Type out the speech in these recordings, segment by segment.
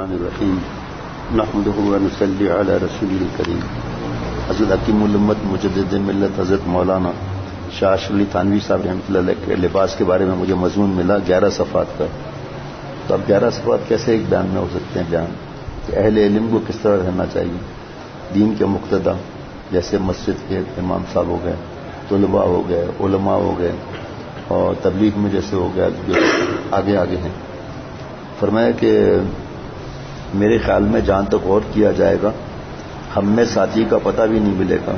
الرحمن الرحیم نحمده ونصلی علی رسوله الکریم. حضرت حکیم الامت مجدد ملت حضرت مولانا شاہ اشرف علی تھانوی صاحب رحمۃ اللہ علیہ کے لباس کے بارے میں مجھے مضمون ملا 11 صفحات کا. تو اب 11 صفحات کیسے ایک بیان میں ہو سکتے ہیں؟ بیان کہ اہل علم کو کس طرح رہنا چاہیے، دین کے مقتدا، جیسے مسجد کے امام صاحب ہو گئے، طلباء ہو گئے، علماء ہو گئے، اور تبلیغ میں جیسے ہو گیا جو آگے آگے ہیں. فرمایا کہ میرے خیال میں جہاں تک غور کیا جائے گا ہم میں ساتھی کا پتہ بھی نہیں ملے گا.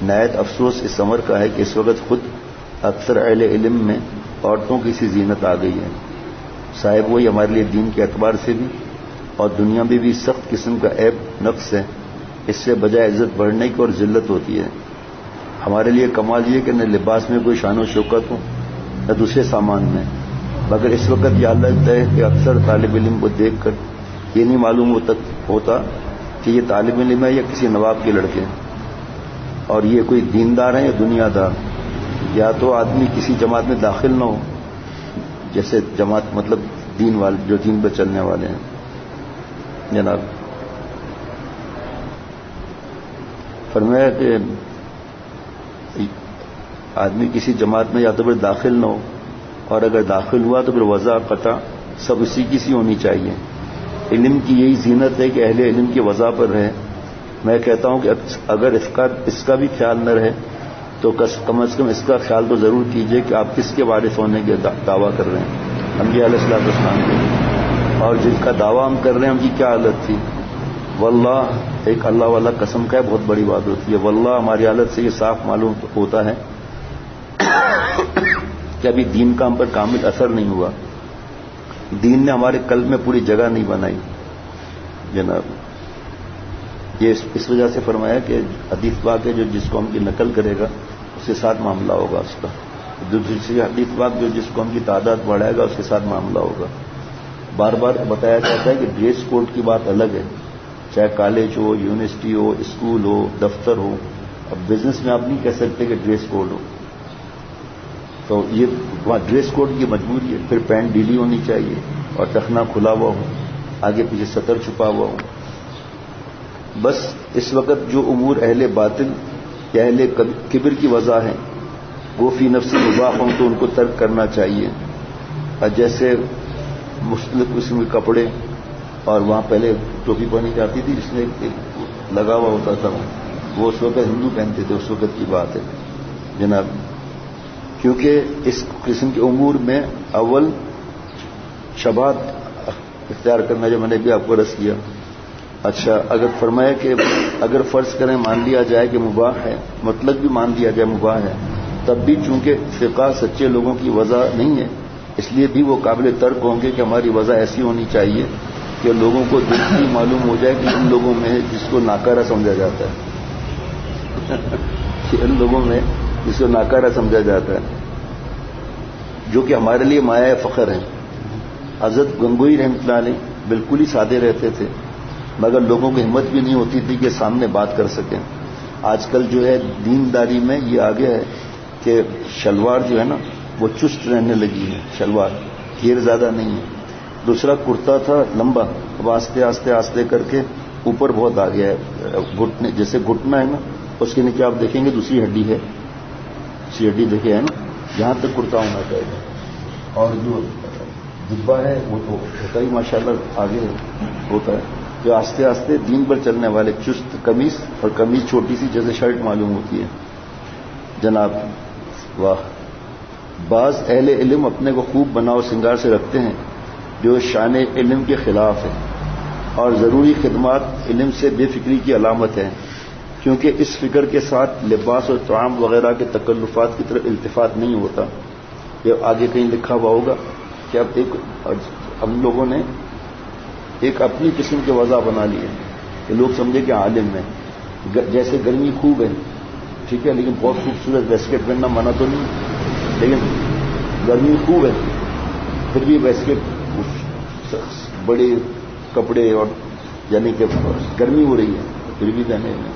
نہایت افسوس اس امر کا ہے کہ اس وقت خود اکثر اہل علم میں عورتوں کی سی زینت آ گئی ہے. صاحب وہی ہمارے لیے دین کے اعتبار سے بھی اور دنیا میں بھی سخت قسم کا عیب نقص ہے. اس سے بجائے عزت بڑھنے کی اور ذلت ہوتی ہے. ہمارے لیے کمال یہ کہ نہ لباس میں کوئی شان و شوکت ہو نہ دوسرے سامان میں، مگر اس وقت یہ حالت ہے کہ اکثر طالب علم کو دیکھ کر یہ نہیں معلوم ہوتا کہ یہ طالب علم ہے یا کسی نواب کے لڑکے ہیں، اور یہ کوئی دیندار ہیں یا دنیا دار. یا تو آدمی کسی جماعت میں داخل نہ ہو، جیسے جماعت مطلب دین والے جو دین پہ چلنے والے ہیں. جناب فرمایا کہ آدمی کسی جماعت میں یا تو پھر داخل نہ ہو، اور اگر داخل ہوا تو پھر وضع قطع سب اسی کی سی ہونی چاہیے. علم کی یہی زینت ہے کہ اہل علم کی وضع پر رہے. میں کہتا ہوں کہ اگر اس کا بھی خیال نہ رہے تو کم از کم اس کا خیال تو ضرور کیجئے کہ آپ کس کے وارث ہونے کے دعویٰ کر رہے ہیں. انبیاء علیہ السلام کے، اور جن کا دعویٰ ہم کر رہے ہیں ان کی کیا حالت تھی. واللہ ایک اللہ والا قسم کا بہت بڑی بات ہوتی ہے. واللہ ہماری حالت سے یہ صاف معلوم ہوتا ہے کہ ابھی دین کا ہم پر کامل اثر نہیں ہوا. دین نے ہمارے قلب میں پوری جگہ نہیں بنائی. جناب یہ اس وجہ سے فرمایا کہ حدیث پاک ہے جو جس قوم کی نقل کرے گا اس کے ساتھ معاملہ ہوگا اس کا. دوسری حدیث پاک جو جس قوم کی تعداد بڑھائے گا اس کے ساتھ معاملہ ہوگا. بار بار بتایا جاتا ہے کہ ڈریس کوڈ کی بات الگ ہے، چاہے کالج ہو، یونیورسٹی ہو، اسکول ہو، دفتر ہو. اب بزنس میں آپ نہیں کہہ سکتے کہ ڈریس کوڈ ہو، تو یہ وہاں ڈریس کوڈ کی مجبوری ہے. پھر پینٹ ڈھیلی ہونی چاہیے اور ٹخنا کھلا ہوا ہو، آگے پیچھے سطر چھپا ہوا ہو. بس اس وقت جو امور اہل باطل یا اہل کبر کی وجہ ہے وہ فی نفسی مباح ہوں تو ان کو ترک کرنا چاہیے. اور جیسے مختلف قسم کے کپڑے، اور وہاں پہلے ٹوپی پہنی جاتی تھی جس میں ایک لگا ہوا ہوتا تھا، وہ اس وقت ہندو پہنتے تھے، اس وقت کی بات ہے جناب. کیونکہ اس قسم کے امور میں اول شبہات اختیار کرنا جو میں نے بھی آپ کو عرض کیا. اچھا اگر فرمایا کہ اگر فرض کریں مان لیا جائے کہ مباح ہے، مطلق بھی مان لیا جائے مباح ہے، تب بھی چونکہ فقہ سچے لوگوں کی وجہ نہیں ہے اس لیے بھی وہ قابل ترک ہوں گے کہ ہماری وجہ ایسی ہونی چاہیے کہ لوگوں کو دلچسپی معلوم ہو جائے کہ ان لوگوں میں جس کو ناکارہ سمجھا جاتا ہے کہ ان لوگوں میں جس کو ناکارہ سمجھا جاتا ہے، جو کہ ہمارے لیے مایہ فخر ہیں. حضرت گنگوئی رحمۃ اللہ علیہ بالکل ہی سادے رہتے تھے، مگر لوگوں کو ہمت بھی نہیں ہوتی تھی کہ سامنے بات کر سکیں. آج کل جو ہے دینداری میں یہ آگے ہے کہ شلوار جو ہے نا وہ چست رہنے لگی ہے، شلوار گھیر زیادہ نہیں ہے. دوسرا کرتا تھا لمبا، اب آستے آستے آستے کر کے اوپر بہت آ گیا ہے. گھٹنے جیسے گھٹنا ہے نا اس کے نیچے آپ دیکھیں گے دوسری ہڈی ہے، دوسری ہڈی دیکھے ہے نا، یہاں تک کرتا ہونا چاہیے. اور جو دبا ہے وہ تو ہوتا ہی ماشاءاللہ آگے ہوتا ہے. جو آستے آستے دین پر چلنے والے چست قمیص، اور قمیص چھوٹی سی جیسے شرٹ معلوم ہوتی ہے جناب. واہ، بعض اہل علم اپنے کو خوب بناؤ سنگار سے رکھتے ہیں جو شان علم کے خلاف ہے، اور ضروری خدمات علم سے بے فکری کی علامت ہے. کیونکہ اس فکر کے ساتھ لباس اور طعام وغیرہ کے تکلفات کی طرف التفات نہیں ہوتا. یہ آگے کہیں لکھا ہوا ہوگا کہ اب ہم لوگوں نے ایک اپنی قسم کے وضع بنا لی ہے کہ لوگ سمجھے کہ عالم ہے. جیسے گرمی خوب ہے ٹھیک ہے، لیکن بہت خوبصورت ویسکٹ پہننا منع تو نہیں، لیکن گرمی خوب ہے پھر بھی ویسکٹ بڑے کپڑے، اور یعنی کہ گرمی ہو رہی ہے پھر بھی پہنے ہیں.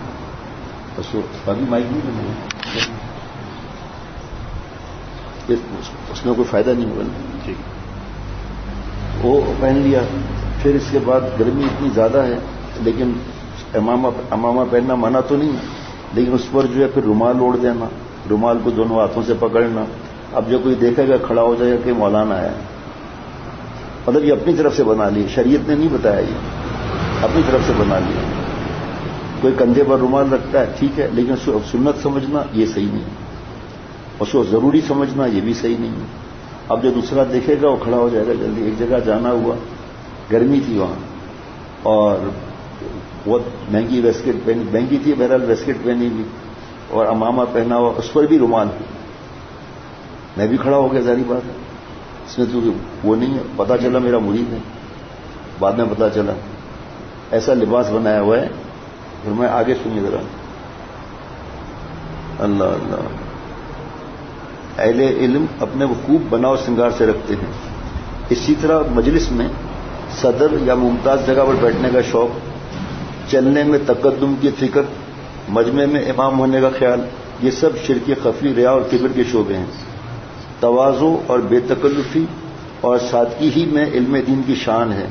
ابھی مائک نہیں بنے اس میں کوئی فائدہ نہیں ہوگا. ٹھیک وہ پہن لیا پھر اس کے بعد گرمی اتنی زیادہ ہے، لیکن امامہ پہننا منع تو نہیں ہے، لیکن اس پر جو ہے پھر رومال اوڑھ دینا، رومال کو دونوں ہاتھوں سے پکڑنا. اب جو کوئی دیکھے گا کھڑا ہو جائے گا کہ مولانا آیا ہے. مطلب یہ اپنی طرف سے بنا لی، شریعت نے نہیں بتایا، یہ اپنی طرف سے بنا لیا. کوئی کندھے پر رومال رکھتا ہے ٹھیک ہے، لیکن اس کو سنت سمجھنا یہ صحیح نہیں ہے، اس کو ضروری سمجھنا یہ بھی صحیح نہیں ہے. اب جو دوسرا دیکھے گا وہ کھڑا ہو جائے گا جلدی. ایک جگہ جانا ہوا، گرمی تھی وہاں، اور بہت مہنگی ویسکٹ پہنی، مہنگی تھی بہرحال ویسکٹ پہنی ہوئی اور امامہ پہنا ہوا، اس پر بھی رومال. میں بھی کھڑا ہو گیا، ظاہری بات ہے، اس میں تو وہ نہیں ہے. پتا چلا میرا مرید ہے، بعد میں پتا چلا ایسا لباس بنایا ہوا ہے. پھر میں آگے سنیے ذرا. اللہ اللہ. اہل علم اپنے کو خوب بناؤ سنگار سے رکھتے ہیں. اسی طرح مجلس میں صدر یا ممتاز جگہ پر بیٹھنے کا شوق، چلنے میں تقدم کی فکر، مجمع میں امام ہونے کا خیال، یہ سب شرک خفی، ریا اور کبر کے شعبے ہیں. تواضع اور بے تکلفی اور سادگی ہی میں علم دین کی شان ہے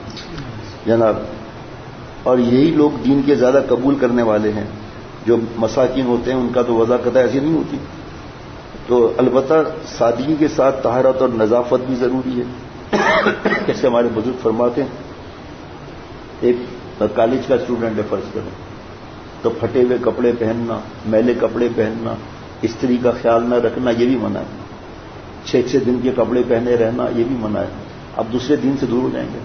جناب. اور یہی لوگ دین کے زیادہ قبول کرنے والے ہیں. جو مساکین ہوتے ہیں ان کا تو وضاحت ایسی نہیں ہوتی. تو البتہ سادگی کے ساتھ طہارت اور نظافت بھی ضروری ہے. جیسے ہمارے بزرگ فرماتے ہیں، ایک کالج کا اسٹوڈنٹ ہے فرض کریں، تو پھٹے ہوئے کپڑے پہننا، میلے کپڑے پہننا، استری کا خیال نہ رکھنا یہ بھی منع ہے. 6 دن کے کپڑے پہنے رہنا یہ بھی منع ہے. اب دوسرے دین سے دور ہو جائیں گے.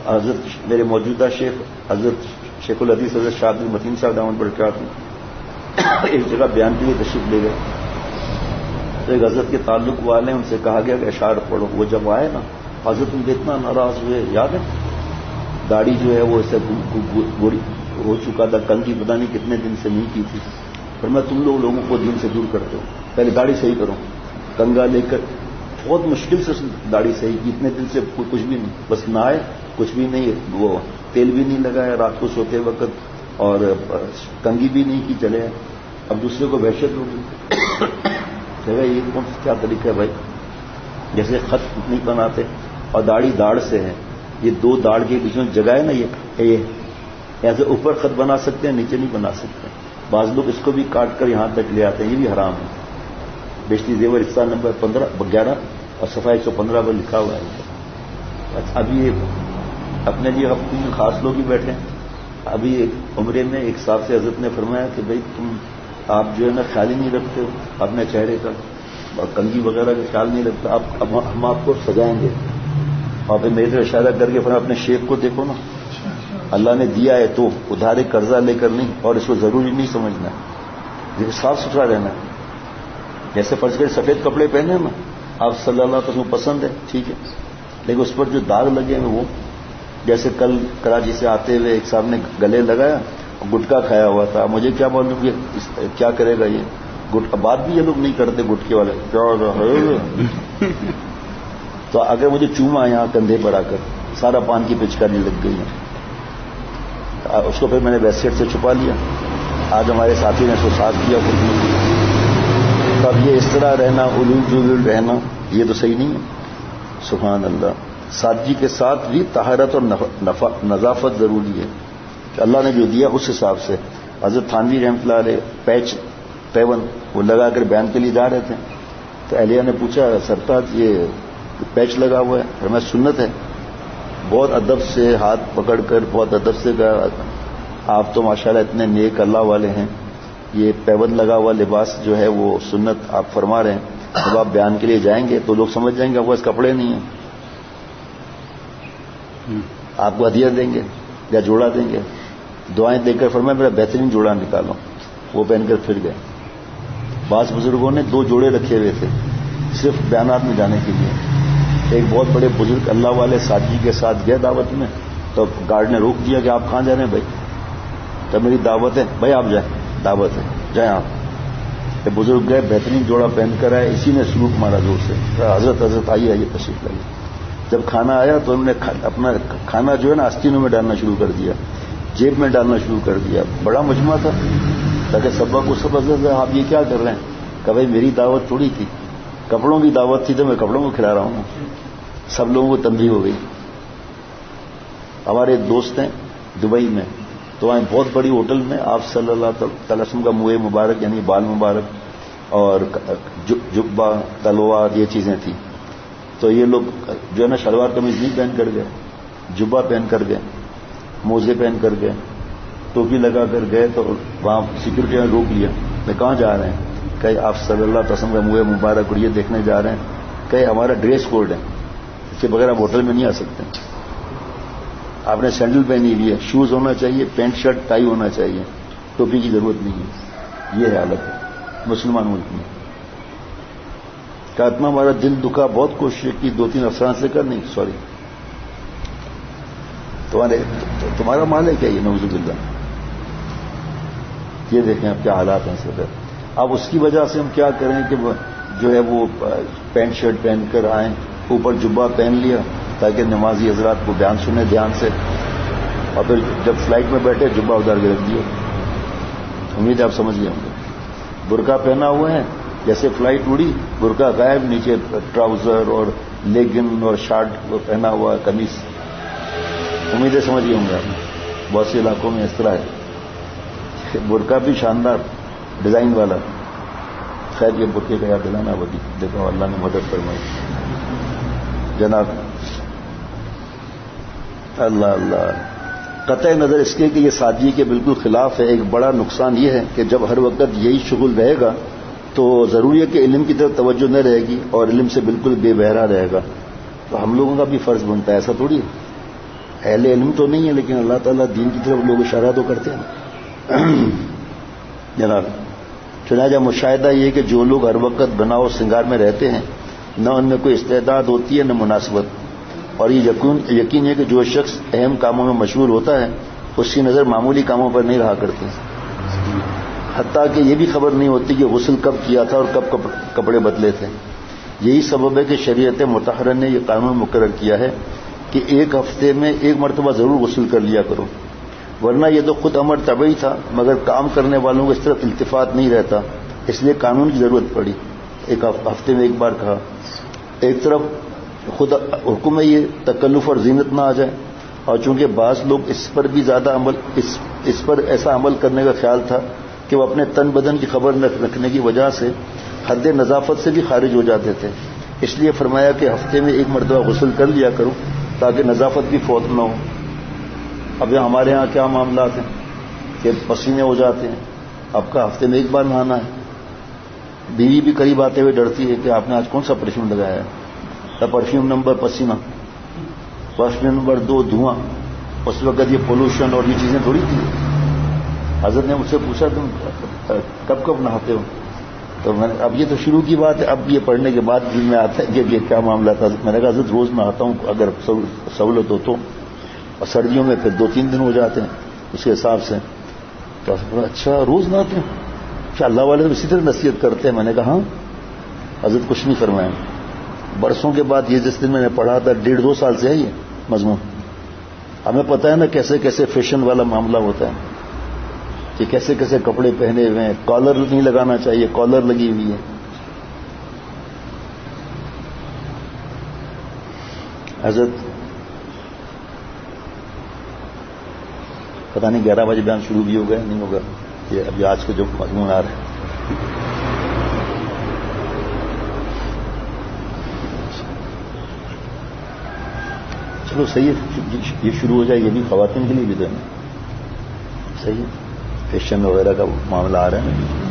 حضرت میرے موجودہ شیخ حضرت شیخ الحدیث حضرت شاہ عبد المتین صاحب دامن برکات ہیں، ایک جگہ بیان کے لیے تشریف لے گئے. تو ایک حضرت کے تعلق والے ہیں، ان سے کہا گیا کہ اشعار پڑھو. وہ جب آئے نا، حضرت ان کے اتنا ناراض ہوئے. یاد ہے داڑھی جو ہے وہ اسے گوری ہو چکا تھا، کنگھی پتہ نہیں کتنے دن سے نہیں کی تھی. پر میں تم لوگوں کو دین سے دور کرتے ہو، پہلے داڑھی صحیح کرو. کنگا لے کر بہت مشکل سے داڑھی صحیح کی، اتنے دن سے کچھ بھی نہیں، بس نہ آئے کچھ بھی نہیں، وہ تیل بھی نہیں لگایا رات کو سوتے وقت، اور کنگھی بھی نہیں کی، چلے. اب دوسرے کو وحشت ہوگی کہ یہ کون کیا طریقہ ہے بھائی. جیسے خط نہیں بناتے اور داڑھی داڑھ سے ہے، یہ دو داڑھ کے بیچ میں جگہ ہے نا، یہ ایسے اوپر خط بنا سکتے ہیں، نیچے نہیں بنا سکتے. بعض لوگ اس کو بھی کاٹ کر یہاں تک لے آتے ہیں، یہ بھی حرام ہے. بیشتی زیور حصہ نمبر 11 اور صفحہ 115 پر لکھا ہوا ہے. اچھا ابھی یہ اپنے لیے ہم تین خاص لوگ ہی بیٹھے ہیں. ابھی ایک عمرے میں ایک صاحب سے حضرت نے فرمایا کہ بھائی آپ جو ہے نا خیال ہی نہیں رکھتے ہو اپنے چہرے کا، اور کنگھی وغیرہ کا خیال نہیں رکھتے آپ، اب ہم آپ کو سجائیں گے. اور پھر میرے اشارہ کر کے فرمایا اپنے شیخ کو دیکھو نا، اللہ نے دیا ہے تو ادھارے قرضہ لے کر نہیں، اور اس کو ضروری نہیں سمجھنا ہے، یہ صاف ستھرا رہنا ہے. جیسے فرض کریں سفید کپڑے پہنے نا، آپ صلی اللہ علیہ وسلم پسند ہے ٹھیک ہے، لیکن اس پر جو داغ لگے ہیں وہ، جیسے کل کراچی سے آتے ہوئے ایک صاحب نے گلے لگایا، گٹکا کھایا ہوا تھا. مجھے کیا معلوم کہ کیا کرے گا یہ گٹکا، بات بھی یہ لوگ نہیں کرتے گٹکے والے. تو اگر مجھے چوما یہاں کندھے پر آ کر سارا پان کی پچکاری لگ گئی ہے، اس کو پھر میں نے ویسٹ سے چھپا لیا. آج ہمارے ساتھی نے اس کو صاف کیا خود. تب یہ اس طرح رہنا، علول جلول رہنا، یہ تو صحیح نہیں ہے. سبحان اللہ. سادگی کے ساتھ بھی طہارت اور نظافت ضروری ہے کہ اللہ نے جو دیا اس حساب سے. حضرت تھانوی رحمۃ اللہ علیہ پیون وہ لگا کر بیان کے لیے جا رہے تھے، تو اہلیہ نے پوچھا سرتاج یہ پیچ لگا ہوا ہے؟ فرمایا سنت ہے. بہت ادب سے ہاتھ پکڑ کر بہت ادب سے کہا آپ تو ماشاءاللہ اتنے نیک اللہ والے ہیں، یہ پیون لگا ہوا لباس جو ہے وہ سنت آپ فرما رہے ہیں، جب آپ بیان کے لیے جائیں گے تو لوگ سمجھ جائیں گے آپ بس کپڑے نہیں ہیں، آپ کو ہدیہ دیں گے یا جوڑا دیں گے. دعائیں دے کر فرمایا میرا بہترین جوڑا نکالو. وہ پہن کر پھر گئے. بعض بزرگوں نے 2 جوڑے رکھے ہوئے تھے صرف بیانات میں جانے کے لیے. ایک بہت بڑے بزرگ اللہ والے سادگی کے ساتھ گئے دعوت میں، تو گارڈ نے روک دیا کہ آپ کہاں جا رہے ہیں بھائی؟ تو میری دعوت ہے. بھائی آپ جائیں، دعوت ہے جائیں آپ. بزرگ گئے، بہترین جوڑا پہن کر آئے. اسی نے سلوک مارا زور سے، حضرت آئیے تشریف لائیے. جب کھانا آیا تو انہوں نے اپنا کھانا جو ہے نا آستینوں میں ڈالنا شروع کر دیا، جیب میں ڈالنا شروع کر دیا. بڑا مجمع تھا، تاکہ سبا کو سب حضرت آپ یہ کیا کر رہے ہیں؟ کہ بھائی میری دعوت تھوڑی تھی، کپڑوں کی دعوت تھی تو میں کپڑوں کو کھلا رہا ہوں. سب لوگوں کو تنبیہ ہو گئی. ہمارے ایک دوست ہیں دبئی میں، تو وہاں بہت بڑی ہوٹل میں آپ صلی اللہ تعالی وسلم کا منہ مبارک یعنی بال مبارک اور جبہ تلوار یہ چیزیں تھیں. تو یہ لوگ جو ہے نا شلوار قمیض نہیں پہن کر گئے، جبہ پہن کر گئے، موزے پہن کر گئے، ٹوپی لگا کر گئے. تو وہاں سیکورٹی نے روک لیا. میں کہاں جا رہے ہیں؟ کہ آپ صلی اللہ علیہ وسلم کا منہ مبارک اور یہ دیکھنے جا رہے ہیں. کہ ہمارا ڈریس کوڈ ہے، اس کے بغیر آپ ہوٹل میں نہیں آ سکتے. آپ نے سینڈل پہنی ہوئی ہے، شوز ہونا چاہیے، پینٹ شرٹ ٹائی ہونا چاہیے، ٹوپی کی ضرورت نہیں ہے. یہ ہے حالت مسلمان ملک میں. کہ اتنا ہمارا دل دکھا، بہت کوشش کی 2-3 افسران سے کر نہیں سوری تمہارا مال ہے کیا یہ؟ نعوذ باللہ. یہ دیکھیں اب کیا حالات ہیں سر. اب اس کی وجہ سے ہم کیا کریں کہ جو ہے وہ پینٹ شرٹ پہن کر آئیں، اوپر جبہ پہن لیا تاکہ نمازی حضرات کو بیان سنیں دھیان سے، اور پھر جب فلائٹ میں بیٹھے جبہ ادھر کے رکھ دیا. امید ہے آپ سمجھ گئے ہوں گے. برقع پہنا ہوا ہے، جیسے فلائٹ اڑی برقع غائب، نیچے ٹراؤزر اور لیگن اور شارٹ پہنا ہوا قمیص. امیدیں سمجھ گئے ہوں گے آپ نے. بہت سے علاقوں میں اس طرح ہے. برقع بھی شاندار ڈیزائن والا. خیر یہ برقعے کا یاد دلانا بدی دیکھو اللہ نے مدد فرمائی. جناب اللہ اللہ. قطع نظر اس کے کہ یہ سادگی کے بالکل خلاف ہے. ایک بڑا نقصان یہ ہے کہ جب ہر وقت یہی شغل رہے گا تو ضروری ہے کہ علم کی طرف توجہ نہ رہے گی اور علم سے بالکل بے بہرا رہے گا. تو ہم لوگوں کا بھی فرض بنتا ہے. ایسا تھوڑی ہے اہل علم تو نہیں ہے لیکن اللہ تعالیٰ دین کی طرف لوگ اشارہ تو کرتے ہیں. جناب چنانچہ مشاہدہ یہ کہ جو لوگ ہر وقت بناؤ و سنگار میں رہتے ہیں نہ ان میں کوئی استعداد ہوتی ہے نہ مناسبت. اور یہ یقین ہے کہ جو شخص اہم کاموں میں مشغول ہوتا ہے اس کی نظر معمولی کاموں پر نہیں رہا کرتی. حتیٰ کہ یہ بھی خبر نہیں ہوتی کہ غسل کب کیا تھا اور کب کپڑے بدلے تھے. یہی سبب ہے کہ شریعت مطہرہ نے یہ قانون مقرر کیا ہے کہ ایک ہفتے میں ایک مرتبہ ضرور غسل کر لیا کرو. ورنہ یہ تو خود امر طبعی تھا مگر کام کرنے والوں کو اس طرف التفات نہیں رہتا، اس لیے قانون کی ضرورت پڑی. ایک ہفتے میں ایک بار کہا. ایک طرف خود حکم میں یہ تکلف اور زینت نہ آ جائے، اور چونکہ بعض لوگ اس پر بھی زیادہ اس پر ایسا عمل کرنے کا خیال تھا کہ وہ اپنے تن بدن کی خبر نہ رکھنے کی وجہ سے حد نظافت سے بھی خارج ہو جاتے تھے. اس لیے فرمایا کہ ہفتے میں ایک مرتبہ غسل کر لیا کرو تاکہ نظافت بھی فوت نہ ہو. اب ہمارے ہاں کیا معاملات ہیں کہ پسینے ہو جاتے ہیں. آپ کا ہفتے میں ایک بار نہانا ہے. بیوی بھی قریب آتے ہوئے ڈرتی ہے کہ آپ نے آج کون سا پرفیوم لگایا ہے. پرفیوم نمبر پسینہ، پرفیوم نمبر 2 دھواں. اس وقت یہ پولوشن اور یہ چیزیں تھوڑی تھی. حضرت نے مجھ سے پوچھا تم کب کب نہاتے ہو؟ تو میں نے اب یہ تو شروع کی بات ہے، اب یہ پڑھنے کے بعد دل میں آتا ہے کہ یہ کیا معاملہ تھا. میں نے کہا حضرت روز نہاتا ہوں اگر سہولت ہو تو، اور سردیوں میں پھر 2-3 دن ہو جاتے ہیں اس کے حساب سے. تو اچھا روز نہاتے ہیں؟ کیا اللہ والے تو اسی طرح نصیحت کرتے ہیں؟ میں نے کہا ہاں. حضرت کچھ نہیں فرمایا. برسوں کے بعد یہ جس دن میں نے پڑھا تھا 1.5-2 سال سے ہے یہ مضمون. ہمیں پتہ ہے نا کیسے کیسے فیشن والا معاملہ ہوتا ہے کہ کیسے کیسے کپڑے پہنے ہوئے ہیں. کالر نہیں لگانا چاہیے، کالر لگی ہوئی ہے. حضرت پتہ نہیں 11 بجے بیان شروع بھی ہو گیا نہیں ہوگا. یہ ابھی آج کے جو مضمون آ رہے ہیں چلو صحیح ہے، یہ شروع ہو جائے. یہ بھی خواتین کے لیے بھی تو ہے نا. صحیح ہے، فیشن وغیرہ کا معاملہ آ رہا ہے نا.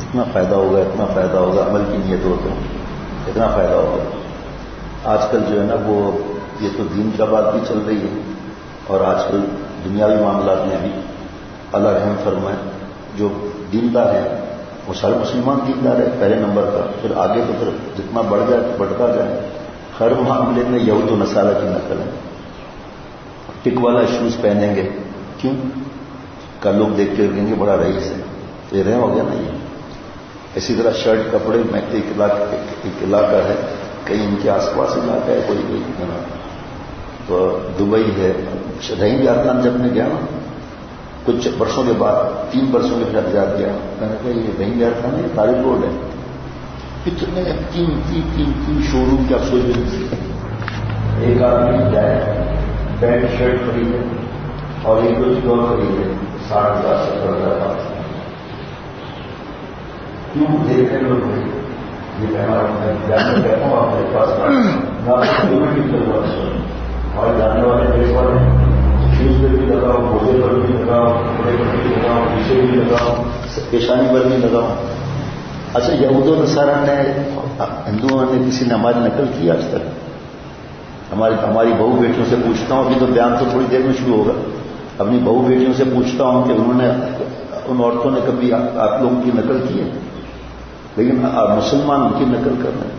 اتنا فائدہ ہوگا، اتنا فائدہ ہوگا، عمل کی نیت ہو تو اتنا فائدہ ہوگا. آج کل جو ہے نا وہ یہ تو دین کا بات بھی چل رہی ہے اور آج کل دنیاوی معاملات میں بھی اللہ رحم فرمائے. جو دیندار ہے وہ سارے مسلمان دیندار ہے پہلے نمبر کا. پھر آگے تو پھر جتنا بڑھتا جائے ہر معاملے میں یہود و نصارہ کی نقل ہے. ٹک والا شوز پہنیں گے کیوں؟ کل لوگ دیکھ کے کہیں گے بڑا رئیس ہے. یہ رہے ہو گیا نا یہ. اسی طرح شرٹ کپڑے میں ایک علاقہ ہے کہیں ان کے آس پاس علاقہ ہے کوئی تو دبئی ہے. رہیں گے ارکان جب میں گیا نا کچھ برسوں کے بعد 3 برسوں کے بعد یاد گیا، میں نے کہا یہ کہیں گیا تھا نہیں، طارق روڈ ہے. اتنے تین شو روم کی آپ سوچ بھی نہیں سکتے. ایک آدمی جائے پینٹ شرٹ خریدے اور ایک دو چیز اور خریدے 60,000 70,000. کیوں دیکھتے لوگ بھائی یہ جاننا کہتا ہوں آپ میرے پاس ہمارے جاننے والے دیش والے شوز پہ بھی لگاؤ، بوجھے پر بھی لگاؤ، کپڑے پر بھی لگاؤ، پیچھے بھی لگاؤ، پیشانی پر بھی لگاؤ. اچھا یہود و نصارہ نے ہندوؤں نے کسی نماز نقل کی آج تک؟ ہماری بہو بیٹیوں سے پوچھتا ہوں، ابھی تو بیان تو تھوڑی دیر میں شروع ہوگا، اپنی بہو بیٹیوں سے پوچھتا ہوں کہ انہوں نے ان عورتوں نے کبھی آپ لوگوں کی نقل کی ہے؟ لیکن مسلمان ان کی نقل کر رہے ہیں.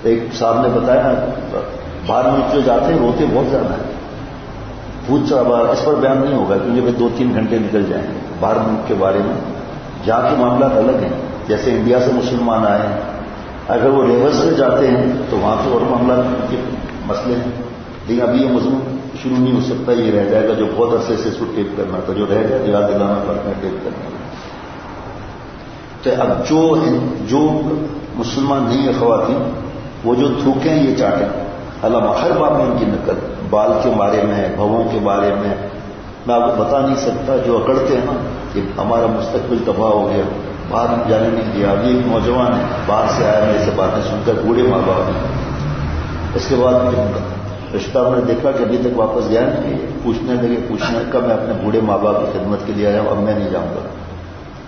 ایک صاحب نے بتایا باہر ملک جو جاتے ہیں روتے بہت زیادہ ہیں. اس پر بیان نہیں ہوگا کیونکہ 2-3 گھنٹے نکل جائیں گے. باہر ملک کے بارے میں جہاں کے معاملات الگ ہیں، جیسے انڈیا سے مسلمان آئے ہیں، اگر وہ ریورس سے جاتے ہیں تو وہاں کے اور معاملات کے مسئلے ہیں. لیکن ابھی یہ مضمون شروع نہیں ہو سکتا، یہ رہ جائے گا جو بہت عرصے سے اس کو ٹیپ کرنا تھا، جو رہ جائے یاد دلانا پڑتا ہے ٹیپ کرنا. تو اب جو مسلمان نہیں ہے خواتین، وہ جو تھوکیں یہ چاٹیں، علامہ ہر بات میں ان کی نقل، بال کے بارے میں، بھووں کے بارے میں. میں آپ کو بتا نہیں سکتا جو اکڑتے ہیں نا کہ ہمارا مستقبل تباہ ہو گیا، باہر جانے نہیں دیا. ابھی ایک نوجوان ہے باہر سے آیا، میرے سے باتیں سن کر، بوڑھے ماں باپ ہیں. اس کے بعد رشتہ میں نے دیکھا کہ ابھی تک واپس گیا نہیں. پوچھنے کا میں اپنے بوڑھے ماں باپ کی خدمت کے لیے آیا ہوں، اب میں نہیں جاؤں گا.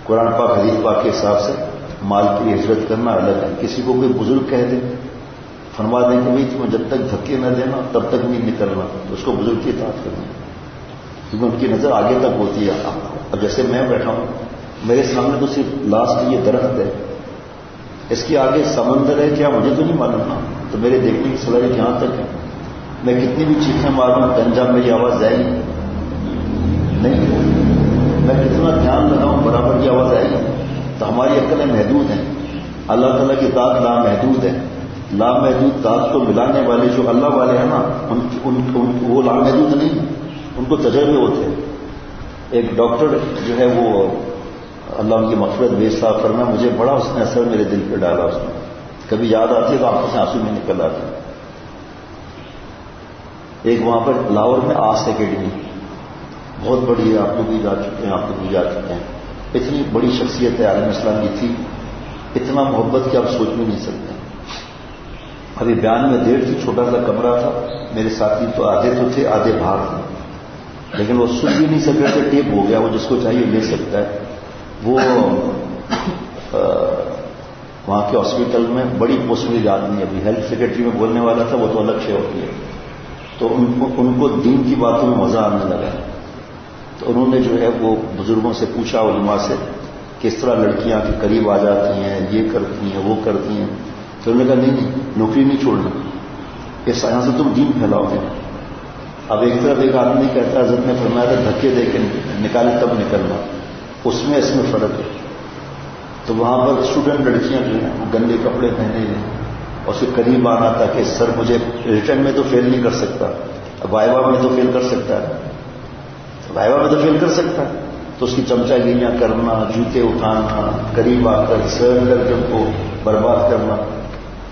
قرآن پاک حدیث پاک کے حساب سے مال کی ہجرت کرنا الگ ہے. کسی کو کوئی بزرگ کہہ دے، فرما دیں کہ بھائی تمہیں جب تک دھکے نہ دینا تب تک نہیں نکلنا، تو اس کو بزرگ کی اطاعت کرنا، کیونکہ ان کی نظر آگے تک ہوتی ہے. اب جیسے میں بیٹھا ہوں، میرے سامنے تو صرف لاسٹ یہ درخت ہے، اس کے آگے سمندر ہے کیا مجھے تو نہیں معلوم نا. تو میرے دیکھنے کی صلاحیت یہاں تک ہے. میں کتنی بھی چیخیں ماروں انجام میری آواز جائے گی نہیں. میں کتنا دھیان لگاؤں برابر کی آواز آئے گی. تو ہماری عقلیں محدود ہیں. اللہ تعالیٰ کی ذات لامحدود ہے. لامحدود ذات کو ملانے والے جو اللہ والے ہیں نا، وہ لامحدود نہیں، ان کو تجربے ہوتے ہیں. ایک ڈاکٹر جو ہے وہ اللہ ان کی مغفرت بیچتا کرنا، مجھے بڑا اس نے اثر میرے دل پہ ڈالا. اس نے کبھی یاد آتی ہے تو آنکھوں سے آنسو میں نکل آتے. ایک وہاں پر لاہور میں آس اکیڈمی بہت بڑی ہے، آپ لوگ بھی جا چکے ہیں، آپ لوگ بھی جا چکے ہیں. اتنی بڑی شخصیت ہے عالم اسلام کی تھی، اتنا محبت کہ آپ سوچ بھی نہیں سکتے. ابھی بیان میں دیر تھی، چھوٹا سا کمرہ تھا، میرے ساتھی تو آدھے تو تھے آدھے باہر تھے، لیکن وہ سن بھی نہیں سکتے تھے. ٹیپ ہو گیا، وہ جس کو چاہیے لے سکتا ہے. وہ وہاں کے ہاسپٹل میں بڑی پوسٹ میں یاد نہیں، ابھی ہیلتھ سیکرٹری میں بولنے والا تھا، وہ تو الگ شے ہوتی ہے. تو ان کو دین کی باتوں میں مزہ آنے لگا. تو انہوں نے جو ہے وہ بزرگوں سے پوچھا، علماء سے، کس طرح لڑکیاں کے قریب آ جاتی ہیں، یہ کرتی ہیں وہ کرتی ہیں. تو انہوں نے کہا نہیں نوکری نہیں چھوڑنا، اس یہاں سے تم دین پھیلاؤ گے. اب ایک طرف ایک آدمی کہتا ہے حضرت نے فرمایا تھا دھکے دے کے نکالے تب نکلنا، اس میں فرق ہے. تو وہاں پر اسٹوڈنٹ لڑکیاں جو ہیں وہ گندے کپڑے پہنے ہیں اور اس کے قریب آنا تھا کہ سر مجھے ریٹرن میں تو فیل نہیں کر سکتا، وائوا میں تو فیل کر سکتا ہے، وائوا میں تو فیل کر سکتا ہے. تو اس کی چمچہ گیریاں کرنا، جوتے اٹھانا، قریب آ کر سر کر کے ان کو برباد کرنا.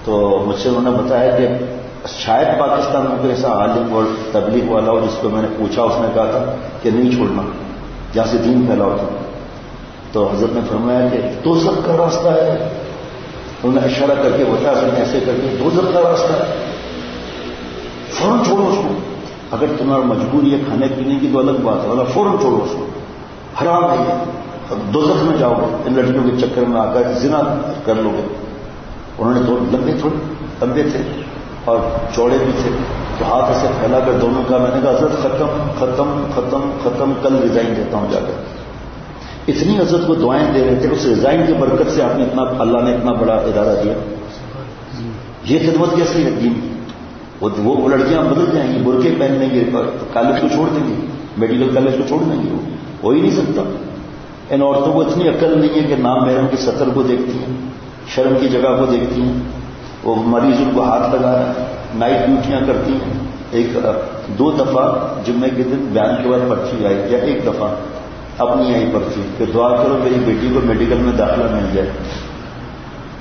تو مجھ سے انہوں نے بتایا کہ شاید پاکستان میں کوئی ایسا عالم اور تبلیغ والا ہو جس کو میں نے پوچھا، اس نے کہا تھا کہ نہیں چھوڑنا، جہاں سے دین پھیلاؤ تھا. تو حضرت نے فرمایا کہ دوزخ کا راستہ ہے. انہوں نے اشارہ کر کے بتایا، حضرت نے ایسے کر کے دوزخ کا راستہ ہے، فوراً چھوڑو اس کو. اگر تمہارا مجبوری ہے کھانے پینے کی تو الگ بات ہے، فوراً چھوڑو اس کو، حرام ہے یہ، دوزخ میں جاؤ گے ان لڑکیوں کے چکر میں آ کر زنا کر لو گے. انہوں نے تھوڑے لمبے تھے اور چوڑے بھی تھے، تو ہاتھ اسے پھیلا کر دونوں کا. میں نے کہا حضرت ختم ختم ختم ختم، کل ریزائن دیتا ہوں جا کر. اتنی عزت کو دعائیں دے رہے تھے. اس ریزائن کی برکت سے آپ نے اللہ نے اتنا بڑا ادارہ دیا. یہ خدمت کیسی ہے دین کی؟ وہ لڑکیاں بدل جائیں گی، برقعے پہن لیں گے، کالج کو چھوڑ دیں گے، میڈیکل کالج کو چھوڑ دیں گے. وہ ہو ہی نہیں سکتا. ان عورتوں کو اتنی عقل نہیں ہے کہ نام محرم کی سطر کو دیکھتی ہیں، شرم کی جگہ کو دیکھتی ہیں. وہ مریض ان کو ہاتھ لگا رہے ہیں، نائٹ ڈیوٹیاں کرتی ہیں. 2 دفعہ جمعے کے دن بیان کے بعد پرچی آئی، یا 1 دفعہ اپنی آئی پرچی کہ دعا کرو میری بیٹی کو میڈیکل میں داخلہ مل جائے.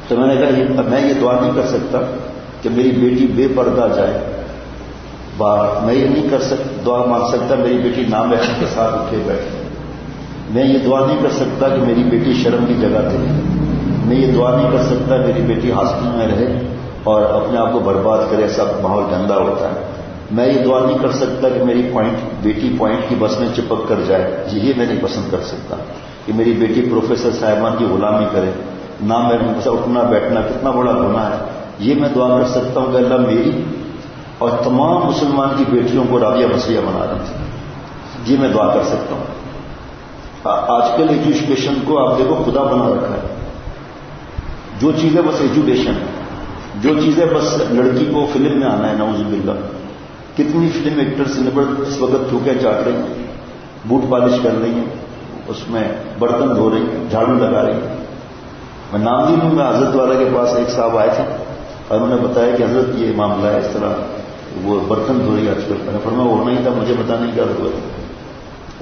تو میں نے کہا میں یہ دعا نہیں کر سکتا کہ میری بیٹی بے پردہ جائے باہر. میں یہ نہیں کر سکتا دعا مانگ سکتا میری بیٹی نابینا کے ساتھ اٹھے بیٹھے. میں یہ دعا نہیں کر سکتا کہ میری بیٹی شرم کی جگہ دے. میں یہ دعا نہیں کر سکتا میری بیٹی ہاسٹل میں رہے اور اپنے آپ کو برباد کرے, سب ماحول گندا ہوتا ہے. میں یہ دعا نہیں کر سکتا کہ میری بیٹی پوائنٹ کی بس میں چپک کر جائے. یہ میں نہیں پسند کر سکتا کہ میری بیٹی پروفیسر صاحبان کی غلامی کرے. نہ میرے اٹھنا بیٹھنا کتنا بڑا گناہ ہے. یہ میں دعا کر سکتا ہوں کہ اللہ میری اور تمام مسلمان کی بیٹیوں کو راضیہ مسیح بنا دیں. یہ میں دعا کر سکتا ہوں. آج کل ایجوکیشن کو آپ دیکھو خدا بنا رکھا ہے. جو چیزیں بس ایجوکیشن ہے, جو چیزیں بس لڑکی کو فلم میں آنا ہے. نعوذ باللہ کتنی فلم ایکٹرس اس وقت چوکیں چاٹ رہی ہیں, بوٹ پالش کر رہی ہیں, اس میں برتن دھو رہی ہیں, جھاڑو لگا رہی ہیں. میں نام بھی لوں, میں حضرت والا کے پاس ایک صاحب آئے تھے اور انہوں نے بتایا کہ حضرت یہ معاملہ ہے اس طرح وہ برتن دھو رہی آج کل. میں نے فرمایا وہ نہیں تھا, مجھے پتا نہیں کیا ہوا.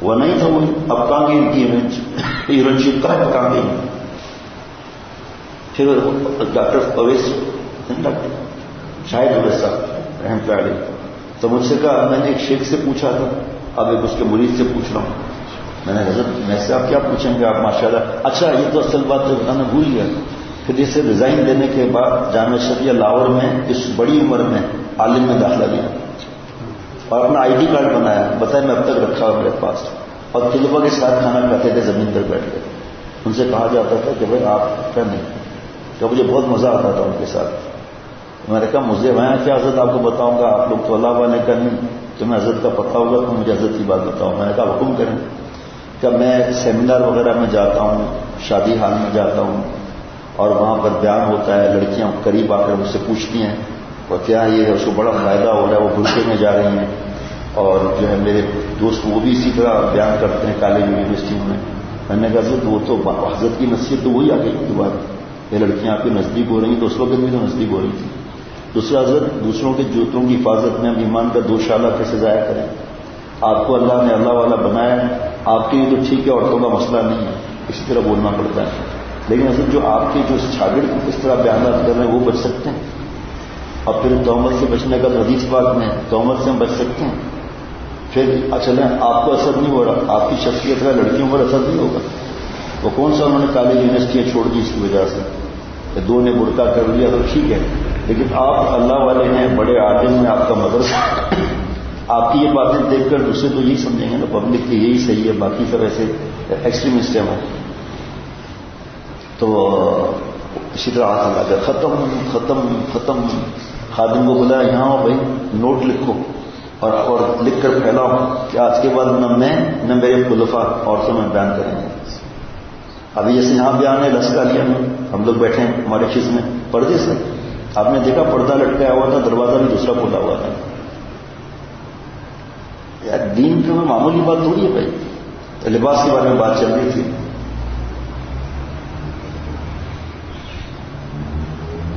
وہ نہیں تھا, وہ اب کہاں گئی ان کی ہیروئنشپ کا ہے, کہاں گئی. پھر ڈاکٹر اویس شاہد اویس صاحب رحمۃ اللہ علیہ تو مجھ سے کہا, میں نے ایک شیخ سے پوچھا تھا, اب ایک اس کے مرید سے پوچھ رہا ہوں. میں نے حضرت میں سے آپ کیا پوچھیں گے, آپ ماشاءاللہ. اچھا یہ تو اصل بات ہے بتانا بھول گیا. پھر اسے ریزائن دینے کے بعد جامعہ شریعہ لاہور میں اس بڑی عمر میں عالم میں داخلہ لیا اور اپنا آئی ڈی کارڈ بنایا. بتایا میں اب تک رکھا ہوں میرے پاس. اور طلبا کے ساتھ کھانا کھاتے تھے زمین پر بیٹھ کر. ان سے کہا جاتا تھا کہ بھائی آپ کیا نہیں, تو مجھے بہت مزہ آتا تھا ان کے ساتھ. میں نے کہا مجھے میں کیا حضرت آپ کو بتاؤں گا, آپ لوگ تو اللہ والے کا نہیں, تمہیں حضرت کا پتہ ہوگا تو مجھے حضرت کی بات بتاؤں. میں نے کہا حکم کریں. کہ میں سیمینار وغیرہ میں جاتا ہوں, شادی حال میں جاتا ہوں اور وہاں پر بیان ہوتا ہے, لڑکیاں قریب آ کر مجھ سے پوچھتی ہیں اور کیا یہ ہے, اس کو بڑا فائدہ ہو رہا ہے, وہ برقعے میں جا رہی ہیں. اور جو ہے میرے دوست وہ بھی اسی طرح بیان کرتے ہیں کالج یونیورسٹیوں میں. میں نے کہا حضرت وہ تو حضرت کی نصیحت تو وہی آ گئی کی بات, یہ لڑکیاں آپ کے نزدیک ہو رہی ہیں, تو اس وقت بھی تو نزدیک ہو رہی تھی. دوسرا حضرت دوسروں کے جوتوں کی حفاظت میں ہم ایمان کا دوشالہ کیسے ضائع کریں. آپ کو اللہ نے اللہ والا بنایا ہے, آپ کے لیے تو ٹھیک ہے, عورتوں کا مسئلہ نہیں ہے, اسی طرح بولنا پڑتا ہے. لیکن حضرت جو آپ کے جو شاگرد اس طرح بیانات کر رہے ہیں وہ بچ سکتے ہیں. اور پھر تہمت سے بچنے کا حدیث بات میں تہمت سے ہم بچ سکتے ہیں. پھر چلیں آپ کو اثر نہیں ہو رہا, آپ کی شخصیت کا لڑکیوں پر اثر نہیں ہوگا. وہ کون سا انہوں نے کالج یونیورسٹیاں چھوڑ دی اس کی وجہ سے, دو نے برقع کر لیا تو ٹھیک ہے, لیکن آپ اللہ والے ہیں, بڑے عالم میں آپ کا مدرسہ, آپ کی یہ باتیں دیکھ کر دوسرے تو یہی سمجھیں گے نا پبلک کی یہی صحیح ہے, باقی سب ایسے ایکسٹریمسٹ ہیں. تو اسی طرح ہاتھ لگا کر ختم ختم ختم. خادم کو بولا یہاں ہو بھائی, نوٹ لکھو اور لکھ کر پھیلاؤ کہ آج کے بعد نہ میں نہ میرے خلفاء عورتوں میں بیان کریں گے. ابھی جیسے یہاں بیان ہے لسکا لیا میں, ہم لوگ بیٹھے ہیں ہمارے چیز میں پردے سے, آپ نے دیکھا پردہ لٹکایا ہوا تھا, دروازہ بھی دوسرا کھولا ہوا تھا. یار دین کی معمولی بات تھوڑی ہے بھائی. لباس کے بارے میں بات چل رہی تھی.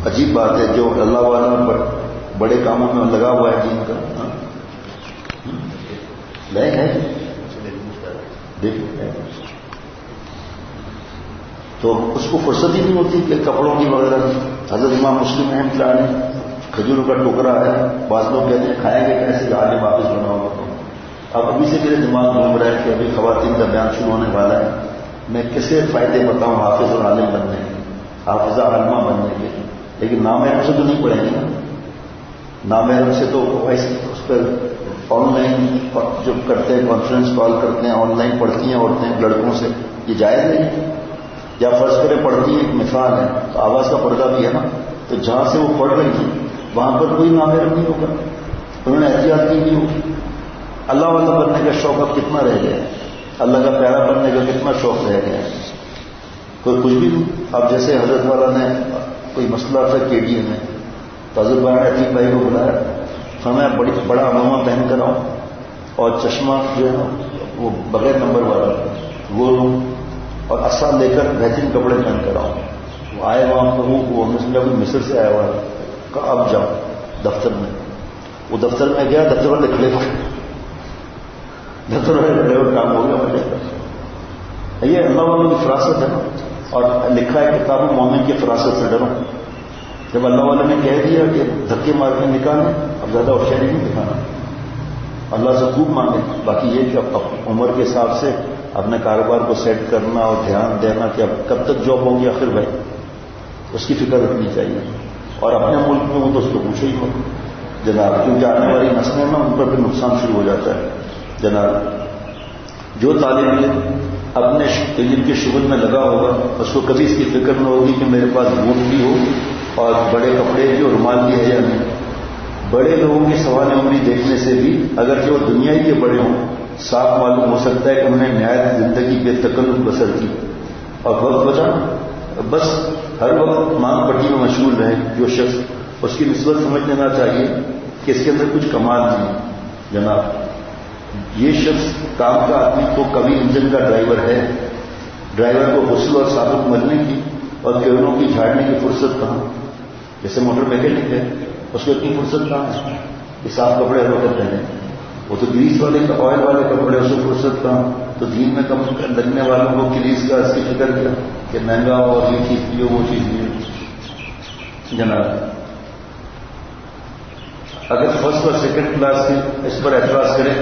عجیب بات ہے جو اللہ والا پر بڑے کاموں میں لگا ہوا ہے دین کا. لے ہے تو اس کو فرصت ہی نہیں ہوتی کہ کپڑوں کی وغیرہ. حضرت امام مسلم احمد اللہ نے کھجوروں کا ٹوکرا ہے, بعض لوگ کہتے ہیں کھائیں گے کیسے عالم واپس بنا ہوگا. تو اب ابھی سے میرے دماغ گھوم رہا ہے کہ ابھی خواتین کا بیان شروع ہونے والا ہے, میں کیسے فائدے بتاؤں حافظ اور عالم بننے کے, حافظہ عالمہ بننے کے. لیکن نامحرم سے تو نہیں پڑھیں گے نا. نامحرم سے تو اس پر آن لائن جو کرتے ہیں کانفرنس کال کرتے ہیں, آن لائن پڑھتی ہیں عورتیں لڑکوں سے, یہ جائز نہیں ہے. یا فرض کرے پڑھتی ہیں, ایک مثال ہے, تو آواز کا پردہ بھی ہے نا, تو جہاں سے وہ پڑھ رہی تھی وہاں پر کوئی نامحرم نہیں ہوگا. انہوں نے احتیاط کی نہیں ہوگی. اللہ والا بننے کا شوق اب کتنا رہ گیا ہے, اللہ کا پیارا بننے کا کتنا شوق رہ گیا ہے. کوئی کچھ بھی نہیں. اب جیسے حضرت والا نے کوئی مسئلہ تھا کے ڈی اے میں, تو حضرت والا نے عتیق بھائی کو بلایا, فرمایا بڑا امامہ پہن کر آؤں اور چشمہ جو ہے نا وہ بغیر نمبر والا وہ لوں, اور اصا لے کر بہترین کپڑے پہن کر آؤں. وہ آئے وہاں پر وہ کوئی مصر سے آیا ہوا ہے, کہا اب جاؤ دفتر میں. وہ دفتر میں گیا, دفتر والے کھڑے ہو, دفتر والے کھڑے ہو, کام ہو گیا مجھے. یہ اللہ والوں کی فراست ہے نا. اور لکھا ہے کتاب مومن کی فراست سے ڈرو. جب اللہ والوں نے کہہ دیا کہ دھکے مار کے نکالیں، اب زیادہ ہوشیاری نہیں دکھانا، اللہ سے خوب مانگے. باقی یہ کہ اب عمر کے حساب سے اپنے کاروبار کو سیٹ کرنا اور دھیان دینا کہ اب کب تک جاب ہوگی آخر بھائی، اس کی فکر رکھنی چاہیے. اور اپنے ملک میں وہ تو اس کو پوچھے ہی ہو جناب، کیونکہ آنے والی نسلیں نا ان پر بھی نقصان شروع ہو جاتا ہے جناب. جو طالب علم اپنے علم کے شغل میں لگا ہوگا اس کو کبھی اس کی فکر نہ ہوگی کہ میرے پاس بوٹ بھی ہو اور بڑے کپڑے بھی اور رومال بھی ہے یا نہیں. بڑے لوگوں کی سوال عمری دیکھنے سے بھی اگرچہ وہ دنیا ہی کے بڑے ہوں، صاف معلوم ہو سکتا ہے کہ انہوں نے نہایت زندگی بے تکلف بسر کی اور وقت بچا. بس ہر وقت مانگ پٹی میں مشغول رہے جو شخص، اس کی نسبت سمجھ لینا چاہیے کہ اس کے اندر کچھ کمال نہیں جناب. یہ شخص کام کا آدمی تو کبھی انجن کا ڈرائیور ہے. ڈرائیور کو غسل اور ثابت مرنے کی اور کیڑوں کی جھاڑنے کی فرصت کہاں؟ جیسے موٹر میکینک ہے، اس کو اتنی فرصت کہاں ہے کہ صاف کپڑے ہر وقت پہنے. وہ تو گریس والے آئل والے کپڑے، اس کو فرصت کہاں؟ تو دین میں کم لگنے والوں کو گریس کا اس کی فکر کیا کہ مہنگا ہو اور یہ چیز بھی ہو وہ چیز بھی ہو جناب. اگر فرسٹ اور سیکنڈ کلاس کے اس پر اعتراض کریں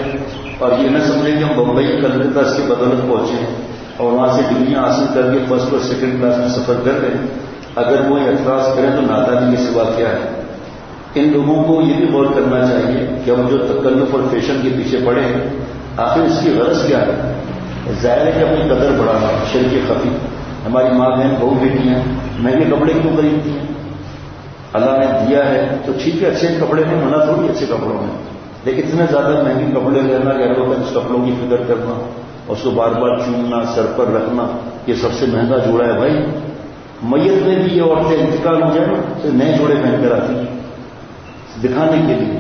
اور یہ نہ سمجھیں کہ ہم بمبئی کلکتہ اس کی بدولت پہنچے اور وہاں سے ڈگریاں حاصل کر کے فرسٹ اور سیکنڈ کلاس میں سفر کر رہے ہیں، اگر وہ اعتراض کریں تو نادانی کے سوا کیا ہے؟ ان لوگوں کو یہ بھی غور کرنا چاہیے کہ ہم جو تکلف اور فیشن کے پیچھے پڑے ہیں آخر اس کی غرض کیا ہے؟ ظاہر ہے کہ اپنی قدر بڑھانا، شرک خفی. ہماری ماں بہن بہو بیٹیاں مہنگے کپڑے کیوں خریدتی ہیں؟ اللہ نے دیا ہے تو ٹھیک ہے، اچھے کپڑے میں منع تھوڑی اچھے کپڑوں میں، لیکن اتنے زیادہ مہنگے کپڑے لینا کہ ہر وقت اس کپڑوں کی فکر کرنا، اس کو بار بار چومنا، سر پر رکھنا، یہ سب سے مہنگا جوڑا ہے بھائی. میت میں بھی یہ عورتیں انتقال ہو جائے نا تو نئے جوڑے پہن کر آتی ہیں دکھانے کے لیے.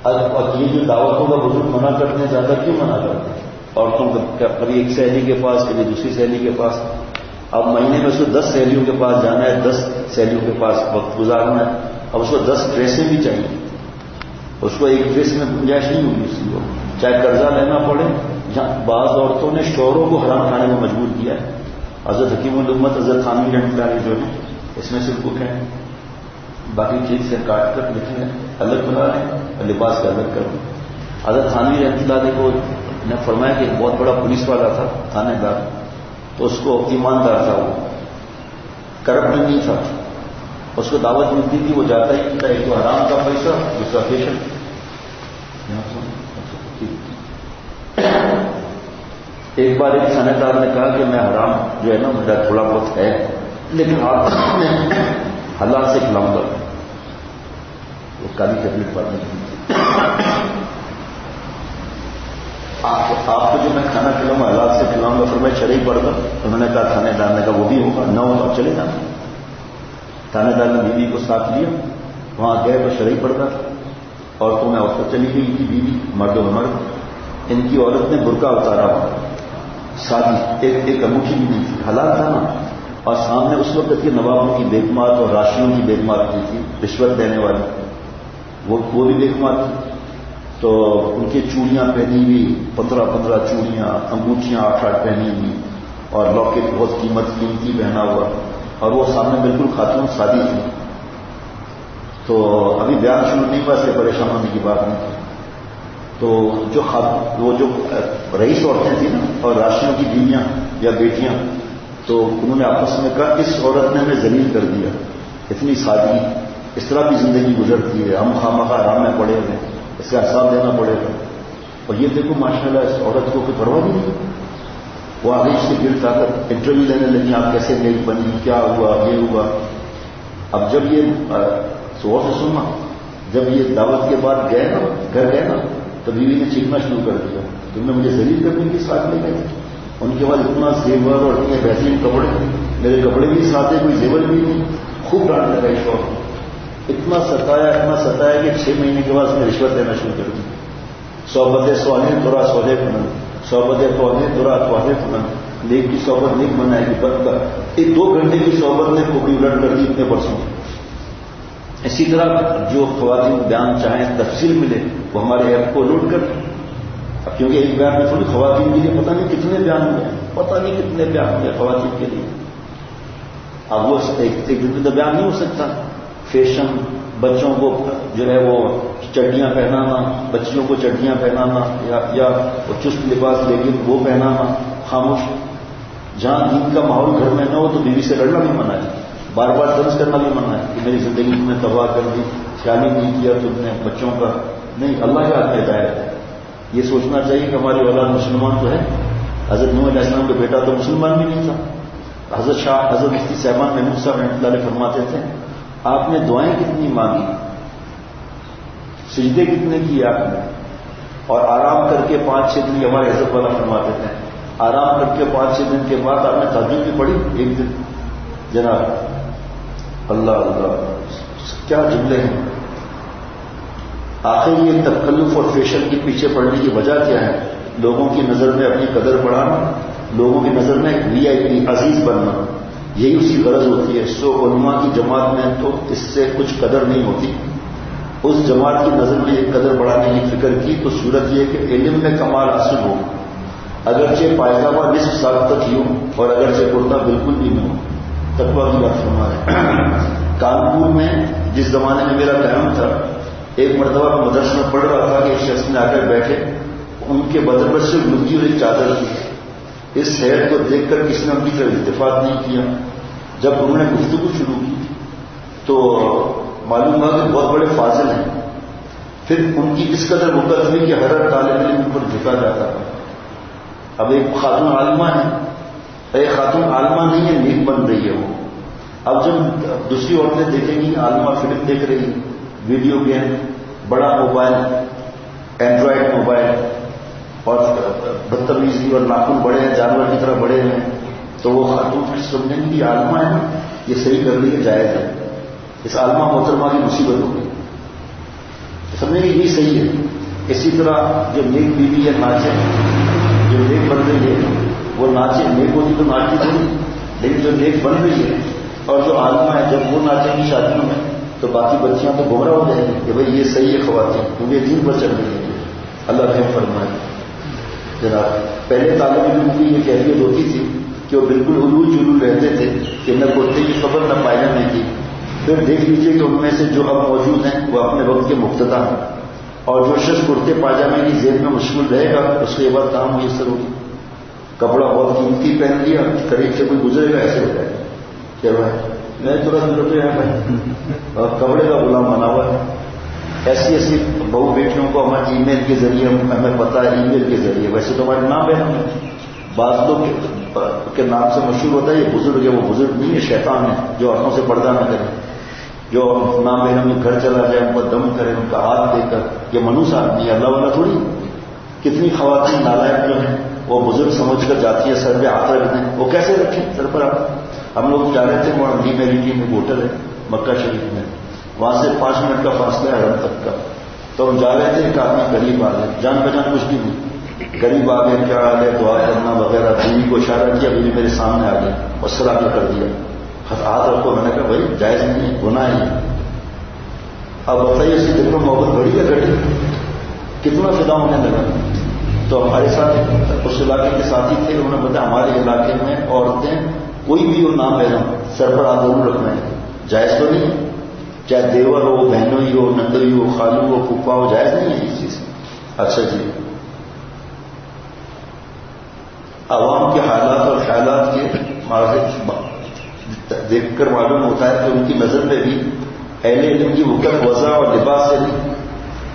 اور یہ جو دعوتوں کا بزرگ منع کرتے ہیں، زیادہ کیوں منع کرتے ہیں؟ عورتوں کا کبھی ایک سہیلی کے پاس، کبھی دوسری سہیلی کے پاس. اب مہینے میں اس کو 10 سہیلیوں کے پاس جانا ہے، 10 سہیلیوں کے پاس وقت گزارنا ہے. اب اس کو 10 ڈریسیں بھی چاہیے، اس کو ایک ڈریس میں گنجائش نہیں ہوگی اس کو، چاہے قرضہ لینا پڑے. بعض عورتوں نے شوہروں کو حرام کھانے میں مجبور کیا ہے. حضرت حکیم الامت حضرت خانوی رحمۃ اللہ جو ہے اس میں صرف بک ہے، باقی چیز سے کاٹ کر لکھنے الگ بنا لیں اور لباس کا الگ کر دیں. حضرت خانوی رحمۃ اللہ کو نے فرمایا کہ ایک بہت بڑا پولیس والا تھا، تھانے دار، تو اس کو ایماندار تھا، وہ کرپٹ نہیں تھا. اس کو دعوت ملتی تھی، وہ جاتا ہی تھا. ایک تو حرام کا پیسہ، دوسرا فیشن. ایک بار ایک تھانے دار نے کہا کہ میں حرام جو ہے نا میرا تھوڑا بہت ہے، لیکن آپ حلال سے کھلاؤں گا. وہ کالی چپلیٹ پر نہیں، آپ کو جو میں کھانا کھلاؤں گا حلال سے کھلاؤں گا. پھر میں شرعی پڑھ کر انہوں نے کہا تھانے دار نے کہا وہ بھی ہوگا، نہ ہوگا چلے جانا. تھانے دار نے بیوی کو ساتھ لیا، وہاں گئے تو شرعی پڑھتا تھا. عورتوں میں عورتیں چلی گئی تھی، بیوی مردوں میں مرد. ان کی عورت نے برقع اتارا ہوا، شادی ایک انگوٹھی بھی نہیں تھی، حلال تھا نا. اور سامنے اس وقت کے نوابوں کی بیگمات اور راشیوں کی بیگمات کی تھی، رشوت دینے والی، وہ بھی بیگمات تھی. تو ان کی چوڑیاں پہنی ہوئی، 15 چوڑیاں، انگوٹھیاں 8 پہنی ہوئی اور لاکٹ بہت قیمتی پہنا ہوا. اور وہ سامنے بالکل خاتون شادی تھی. تو ابھی بیان شروع نہیں ہوا، سے پریشان ہونے کی بات نہیں تھی. تو وہ جو رئیس عورتیں تھیں نا اور راشیوں کی بیویاں یا بیٹیاں، تو انہوں نے آپس میں کہا اس عورت نے ہمیں ذلیل کر دیا، اتنی سادگی، اس طرح کی زندگی گزرتی ہے، ہم خامخواہ آرام میں پڑے ہوئے، اس کا حساب دینا پڑے گا. اور یہ دیکھو ماشاءاللہ اس عورت کو کوئی پرواہ نہیں. وہ آگے اس سے گرد آ کر انٹرویو لینے لگی، آپ کیسے نیک بنی، کیا ہوا، یہ ہوا. اب جب یہ غور سے سننا، جب یہ دعوت کے بعد گئے نا، گھر گئے نا، تو بیوی نے چیخنا شروع کر دیا، تم نے مجھے ذلیل کرنے کی ساتھ لے گئے. ان کے بعد اتنا زیور اور اتنے بہترین کپڑے، میرے کپڑے بھی ساتھ ہیں، کوئی زیور بھی نہیں. خوب ڈانٹ لگا اس وقت، اتنا ستایا کہ 6 مہینے کے بعد اس نے رشوت دینا شروع کر دی. صحبت سوالے تھوڑا سولے فنن، صحبت تونے تھوڑا توحے فنن، نیک کی صحبت نیک بنائے گی بد کا. 2 گھنٹے کی صحبت نے کھوپڑی الٹ کر دی اتنے برسوں. اسی طرح جو خواتین بیان چاہیں تفصیل ملے وہ ہمارے ایپ کو لوڈ کر اب کیونکہ ایک بیان میں تھوڑی خواتین کے لیے پتہ نہیں کتنے بیان ہوئے ہیں، پتہ نہیں کتنے بیان ہوئے خواتین کے لیے. اب وہ ایک دن میں تو بیان نہیں ہو سکتا. فیشن، بچوں کو جو ہے وہ چڈیاں پہنانا، بچیوں کو چڈیاں پہنانا یا وہ چست لباس لیکن وہ پہنانا، خاموش. جہاں دین کا ماحول گھر میں نہ ہو تو بیوی سے لڑنا بھی منع ہے، بار بار طرز کرنا بھی منع ہے کہ میری زندگی تم نے تباہ کر دی، خیالی نہیں کیا تم نے بچوں کا. نہیں، اللہ کا ہاتھ ہدایت ہے. یہ سوچنا چاہیے کہ ہماری اولاد مسلمان تو ہے. حضرت نوح علیہ السلام کا بیٹا تو مسلمان بھی نہیں تھا. حضرت مفتی صاحبان محمود صاحب رحمۃ اللہ علیہ فرماتے تھے آپ نے دعائیں کتنی مانگی، سجدے کتنے کیے آپ نے، اور آرام کر کے 5-6 دن. ہمارے حضرت والا فرماتے تھے آرام کر کے 5-6 دن کے بعد آپ نے تہجد بھی پڑھی ایک دن. جناب اللہ اللہ کیا جملے ہیں. آخر یہ تکلف اور فیشن کے پیچھے پڑنے کی وجہ کیا ہے؟ لوگوں کی نظر میں اپنی قدر بڑھانا، لوگوں کی نظر میں VIP عزیز بننا، یہی اس کی غرض ہوتی ہے. سو علماء کی جماعت میں تو اس سے کچھ قدر نہیں ہوتی. اس جماعت کی نظر میں یہ قدر بڑھانے کی فکر کی تو صورت یہ کہ علم میں کمال حاصل ہو، اگرچہ پائجامہ نصف سال تک ہی ہو اور اگرچہ کرتا بالکل بھی نہ ہو. تقویٰ کی بات فرما ہے. کانپور میں جس زمانے میں میرا قیام تھا، ایک مرتبہ میں مدرسے میں پڑھ رہا تھا کہ ایک شخص نے آ کر بیٹھے، ان کے بدن پر صرف لنگی اور ایک چادر تھی. اس حیرت کو دیکھ کر کسی نے ان کی طرف التفات نہیں کیا. جب انہوں نے گفتگو شروع کی تو معلوم ہوا کہ بہت بڑے فاضل ہیں. پھر ان کی اس قدر وقت ہوئی کہ ہر طالب علم ان پر جھکا جاتا ہے. اب ایک خاتون عالمہ ہے، ایک خاتون عالمہ نہیں ہے، نیک بن رہی ہے وہ. اب جب دوسری عورتیں دیکھیں گی عالمہ فلم دیکھ رہی، ویڈیو گیم، بڑا موبائل، اینڈرائڈ موبائل، اور بدتمیزی اور ناخن بڑے ہیں، جانور کی طرح بڑے ہیں، تو وہ خاتون سمجھیں گی کہ عالمہ ہے نا، یہ صحیح کر رہی ہے، جائز ہے. اس عالمہ محترمہ کی مصیبت ہو گئی، سمجھیں گے یہ صحیح ہے. اسی طرح جو نیک بیوی ہے ناچے، جو نیک بن رہی ہے وہ ناچے. نیک ہوتی تو ناچتی تھوڑی، لیکن جو نیک بن رہی ہے اور جو عالمہ ہے جب وہ ناچیں گی شادیوں میں تو باقی بچیاں تو گمراہ ہو جائیں گی کہ بھائی یہ صحیح ہے خواتین، کیونکہ دین پر چل رہی ہے. اللہ رحم فرمائے. جناب پہلے طالب علم کی یہ کیفیت ہوتی تھی کہ وہ بالکل حلول جلول رہتے تھے کہ نہ کرتے کی خبر نہ پائجامے کی. پھر دیکھ لیجیے کہ ان میں سے جو اب موجود ہیں وہ اپنے وقت کے مقتدی ہیں، اور جو شخص کرتے پاجامے کی زیب میں مشغول رہے گا اس کے بعد کام میسر ہوگی. کپڑا بہت قیمتی پہن لیا، قریب سے کوئی گزرے گا ایسے ہو جائے گا کیا بھائی میں ترنت روپے ہیں بھائی، اور کپڑے کا غلام بنا ہوا ہے. ایسی بہو بیٹیوں کو ہمارے ای میل کے ذریعے ہمیں پتا ہے، ای میل کے ذریعے. ویسے تو ہمارے نام ہے، بعض لوگ کے نام سے مشہور ہوتا ہے یہ بزرگ ہے. وہ بزرگ نہیں ہے، شیطان ہے جو عورتوں سے پردہ نہ کرے، جو نام ہے ہم گھر چلا جائے، ان پر دم کرے، ان کا ہاتھ دے کر. یہ منوس آدمی ہے، اللہ والا تھوڑی. کتنی خواتین نالائق جو ہیں وہ بزرگ سمجھ کر جاتی ہے، سر پہ ہاتھ رکھ دیں. وہ کیسے رکھیں سر پر آپ؟ ہم لوگ جا رہے تھے وہاں میریٹی میں ہوٹل ہے مکہ شریف میں، وہاں سے 5 منٹ کا فاصلہ ہے حرم تک کا. تو ہم جا رہے تھے، ایک آدمی قریب آ گئے، جان پہچان کچھ بھی نہیں، قریب آ گئے، کیا حال ہے، دعا کرنا وغیرہ. بیوی کو اشارہ کیا، بیوی میرے سامنے آ گئی اور سلام کر دیا. ہاتھ رکھو. میں نے کہا بھائی جائز نہیں ہے، گناہ ہے. اب بتائیے اس کی دل میں محبت بڑی یا گھٹی؟ کتنا فدا ہونے لگا. تو ہمارے ساتھ اس علاقے کے ساتھی تھے، انہوں نے بتایا ہمارے علاقے میں عورتیں کوئی بھی ہو نام پہنا سر پر ہاتھ ضرور رکھنا ہے. جائز تو نہیں ہے، چاہے دیور ہو، بہنوئی ہو، نندوئی ہو، خالو ہو، پھوپھا ہو، جائز نہیں ہے یہ چیز. اچھا جی، عوام کے حالات اور خیالات کے دیکھ کر معلوم ہوتا ہے کہ ان کی نظر میں بھی اہل علم کی وقت وضع اور لباس سے نہیں،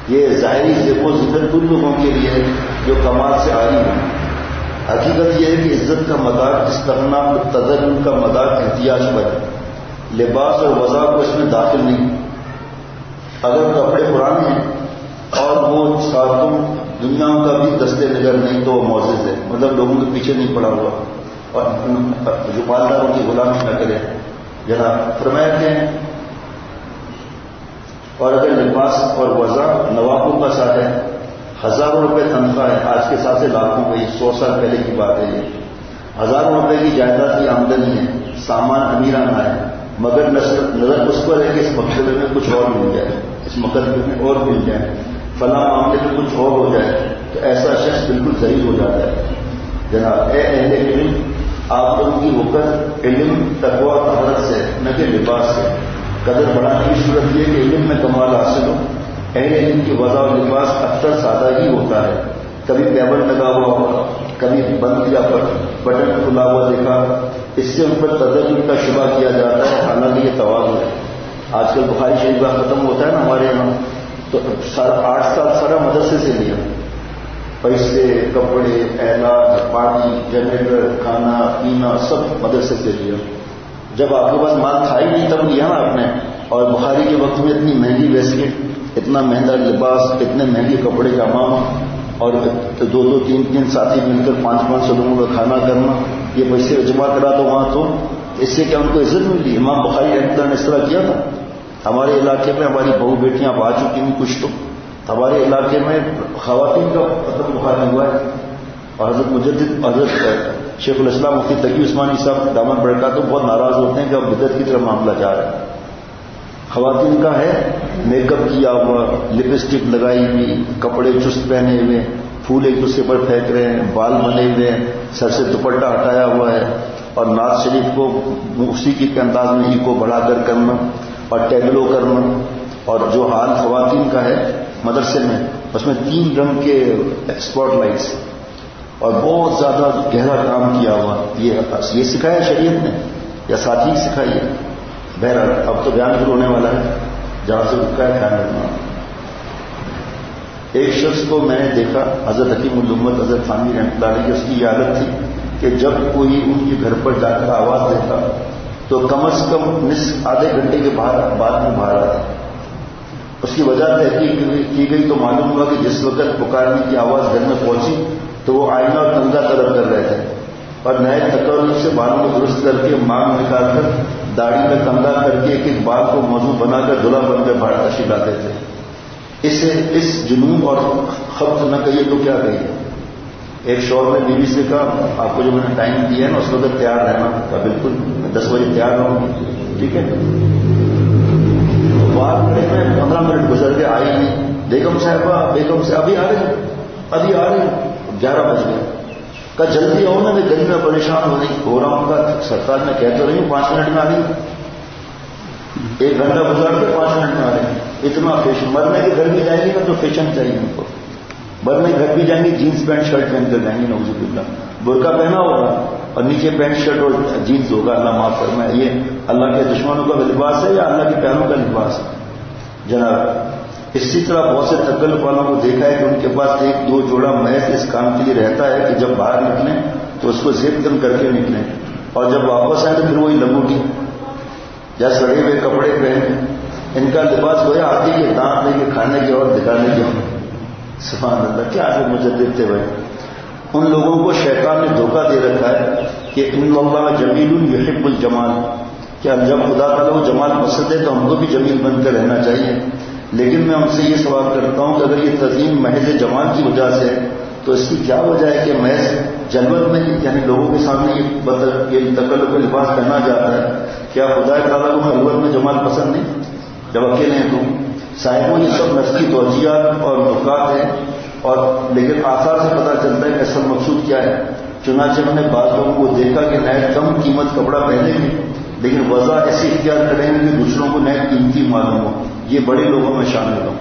یہ ظاہری زیب و زینت ان لوگوں کے لیے جو کمال سے عاری ہیں. حقیقت یہ ہے کہ عزت کا مدار استغنا تذلل کا مدار احتیاج پر ہے. لباس اور وضع کو اس میں داخل نہیں. اگر کپڑے پرانے ہیں اور وہ ساتوں دنیا کا بھی دستے نظر نہیں تو وہ معزز ہے، مطلب لوگوں کے پیچھے نہیں پڑا ہوا اور جو مالداروں کی غلامی نہ کرے. جناب فرمایا کہ اور اگر لباس اور وضع نوابوں کا ساتھ ہے، ہزاروں روپے تنخواہ ہے، آج کے ساتھ سے لاکھوں کا، یہ 100 سال پہلے کی بات ہے. یہ ہزاروں روپے کی جائیداد کی آمدنی ہے، سامان امیرانہ ہے، مگر نظر اس پر ہے کہ اس مقصد میں کچھ اور مل جائے، اس مقدمے میں اور مل جائے، فلاں معاملے میں کچھ اور ہو جائے. تو ایسا شخص بالکل ذلیل ہو جاتا ہے. جناب اے اہل علم، آپ لوگوں کی وقت علم تقویٰ طہارت سے نہ کہ لباس سے. قدر بڑھانے کی صورت یہ کہ علم میں کمال حاصل ہو. اہل علم کی وضع و لباس اکثر سادہ ہی ہوتا ہے. کبھی پیبل لگا ہوا ہوگا، کبھی بند کیا بٹن کھلا ہوا دیکھا، اس سے ان پر تدبر کا شبہ کیا جاتا ہے، حالانکہ یہ تواضع ہے. آج کل بخاری شریف کا ختم ہوتا ہے نا ہمارے یہاں، تو 8 سال سارا مدرسے سے لیا. پیسے، کپڑے، علاج، پانی، جنریٹر، کھانا پینا سب مدرسے سے لیا. جب آپ کے پاس مال تھا ہی نہیں تب لیا نا آپ نے. اور بخاری کے وقت میں اتنی مہنگی ویسکٹ، اتنا مہنگا لباس، اتنے مہنگے کپڑے کا امام، اور 2-2 3-3 ساتھی مل کر 500-500 لوگوں کا کھانا کرنا، یہ پیسے جمع کرا دو وہاں. تو اس سے کیا ان کو عزت ملی؟ امام بخاری رحمۃ اللہ نے اس طرح کیا تھا. ہمارے علاقے میں ہماری بہو بیٹیاں آ چکی ہیں کچھ، تو ہمارے علاقے میں خواتین کا ختم بخاری ہوا ہے. اور حضرت مجدد حضرت شیخ الاسلام مفتی تقی عثمانی صاحب دامن برکاتہ تو بہت ناراض ہوتے ہیں کہ اب بدعت کی طرف معاملہ جا رہا ہے. خواتین کا ہے میک اپ کیا ہوا، لپسٹک لگائی ہوئی، کپڑے چست پہنے ہوئے، پھول ایک دوسرے پر پھینک رہے ہیں، بال بنے ہوئے ہیں، سر سے دوپٹہ ہٹایا ہوا ہے، اور نعت شریف کو موسیقی کے انداز میں ہی کو بڑھا کر کرنا اور ٹیبلو کرنا. اور جو حال خواتین کا ہے مدرسے میں، اس میں 3 رنگ کے اسپاٹ لائٹس اور بہت زیادہ گہرا کام کیا ہوا. یہ سکھایا شریعت نے یا ساتھی سکھائی ہے؟ بہرحال اب تو بیان شروع ہونے والا ہے، جہاں سے رکا ہے خیال رکھنا. ایک شخص کو میں نے دیکھا، حضرت حکیم الامت حضرت تھانوی رحمۃ اللہ علیہ کی، اس کی یہ عادت تھی کہ جب کوئی ان کے گھر پر جا کر آواز دیتا تو کم از کم آدھے گھنٹے کے بعد میں باہر آتا. اس کی وجہ تحقیق کی گئی تو معلوم ہوا کہ جس وقت پکارنے کی آواز گھر میں پہنچی تو وہ آئینہ اور کنگا طلب کر رہے تھے، اور نئے تکلف سے بالوں کو درست کر کے مانگ نکال کر داڑھی میں کنگا کر کے ایک بال کو موضوع بنا کر دلہا بن کر باہر تشریف لاتے تھے. اس جنون اور خبط نہ کہیے تو کیا کہیے. ایک شوہر نے بیوی سے کہا آپ کو جو میں نے ٹائم دیا ہے نا اس وقت تیار رہنا. کہا بالکل میں 10 بجے تیار رہوں گی. ٹھیک ہے. بات کریں میں 15 منٹ گزر کے آئی نہیں. بیگم صاحبہ ابھی آ رہی 11 بج گئے. کہا جلدی آؤ نا، میں گرمی میں پریشان ہو رہا ہوں. کا سرکار میں کہہ تو رہی ہوں 5 منٹ میں آ رہی ہوں. 1 گھنٹہ گزار کے 5 منٹ میں آ رہی ہوں. اتنا فیشن. مرنے کے گھر بھی جائیں گے نا تو فیشن چاہیے ان کو. مرنے کے گھر بھی جائیں گے جینس پینٹ شرٹ پہن کر جائیں گے، نعوذ باللہ. برقع پہنا ہوگا اور نیچے پینٹ شرٹ اور جینس ہوگا. اللہ معاف فرمائے. یہ اللہ کے دشمنوں کا لباس ہے یا اللہ کے پیاروں کا لباس ہے؟ جناب اسی طرح بہت سے تکلف والوں کو دیکھا ہے کہ ان کے پاس 1-2 جوڑا محض اس کام کے لیے رہتا ہے کہ جب باہر نکلیں تو اس کو زیب کم کر کے نکلیں، اور جب واپس آئیں تو پھر وہی لنگوٹی یا سڑے ہوئے کپڑے پہنے. ان کا لباس گویا آدھی کے دانت لے کے کھانے کے اور دکھانے کے. سبحان اللہ، کیا جو مجدد تھے بھائی. ان لوگوں کو شیطان نے دھوکہ دے رکھا ہے کہ ان اللہ جمیل یحب الجمال، کیا جب خدا تعالیٰ کو جمال پسند ہے تو ہم کو بھی جمیل بن کر رہنا چاہیے. لیکن میں ان سے یہ سوال کرتا ہوں کہ اگر یہ تعظیم محض جمال کی وجہ سے ہے تو اس کی کیا وجہ ہے کہ محض جلوت میں یعنی لوگوں کے سامنے یہ تکلف کا لباس پہنا جاتا ہے؟ کیا خدا تعالیٰ کو خلوت میں جمال پسند نہیں جب اکیلے ہیں تو؟ صاحبوں یہ سب نفس کی توجیہات اور نکات ہیں، اور لیکن آثار سے پتہ چلتا ہے کہ اصل مقصود کیا ہے. چنانچہ میں نے بعض لوگوں کو دیکھا کہ نئے کم قیمت کپڑا پہنے گے لیکن وضع ایسی اختیار کریں گے کہ دوسروں کو نئے قیمتی معلوم ہو. یہ بڑے لوگوں میں شامل ہوں.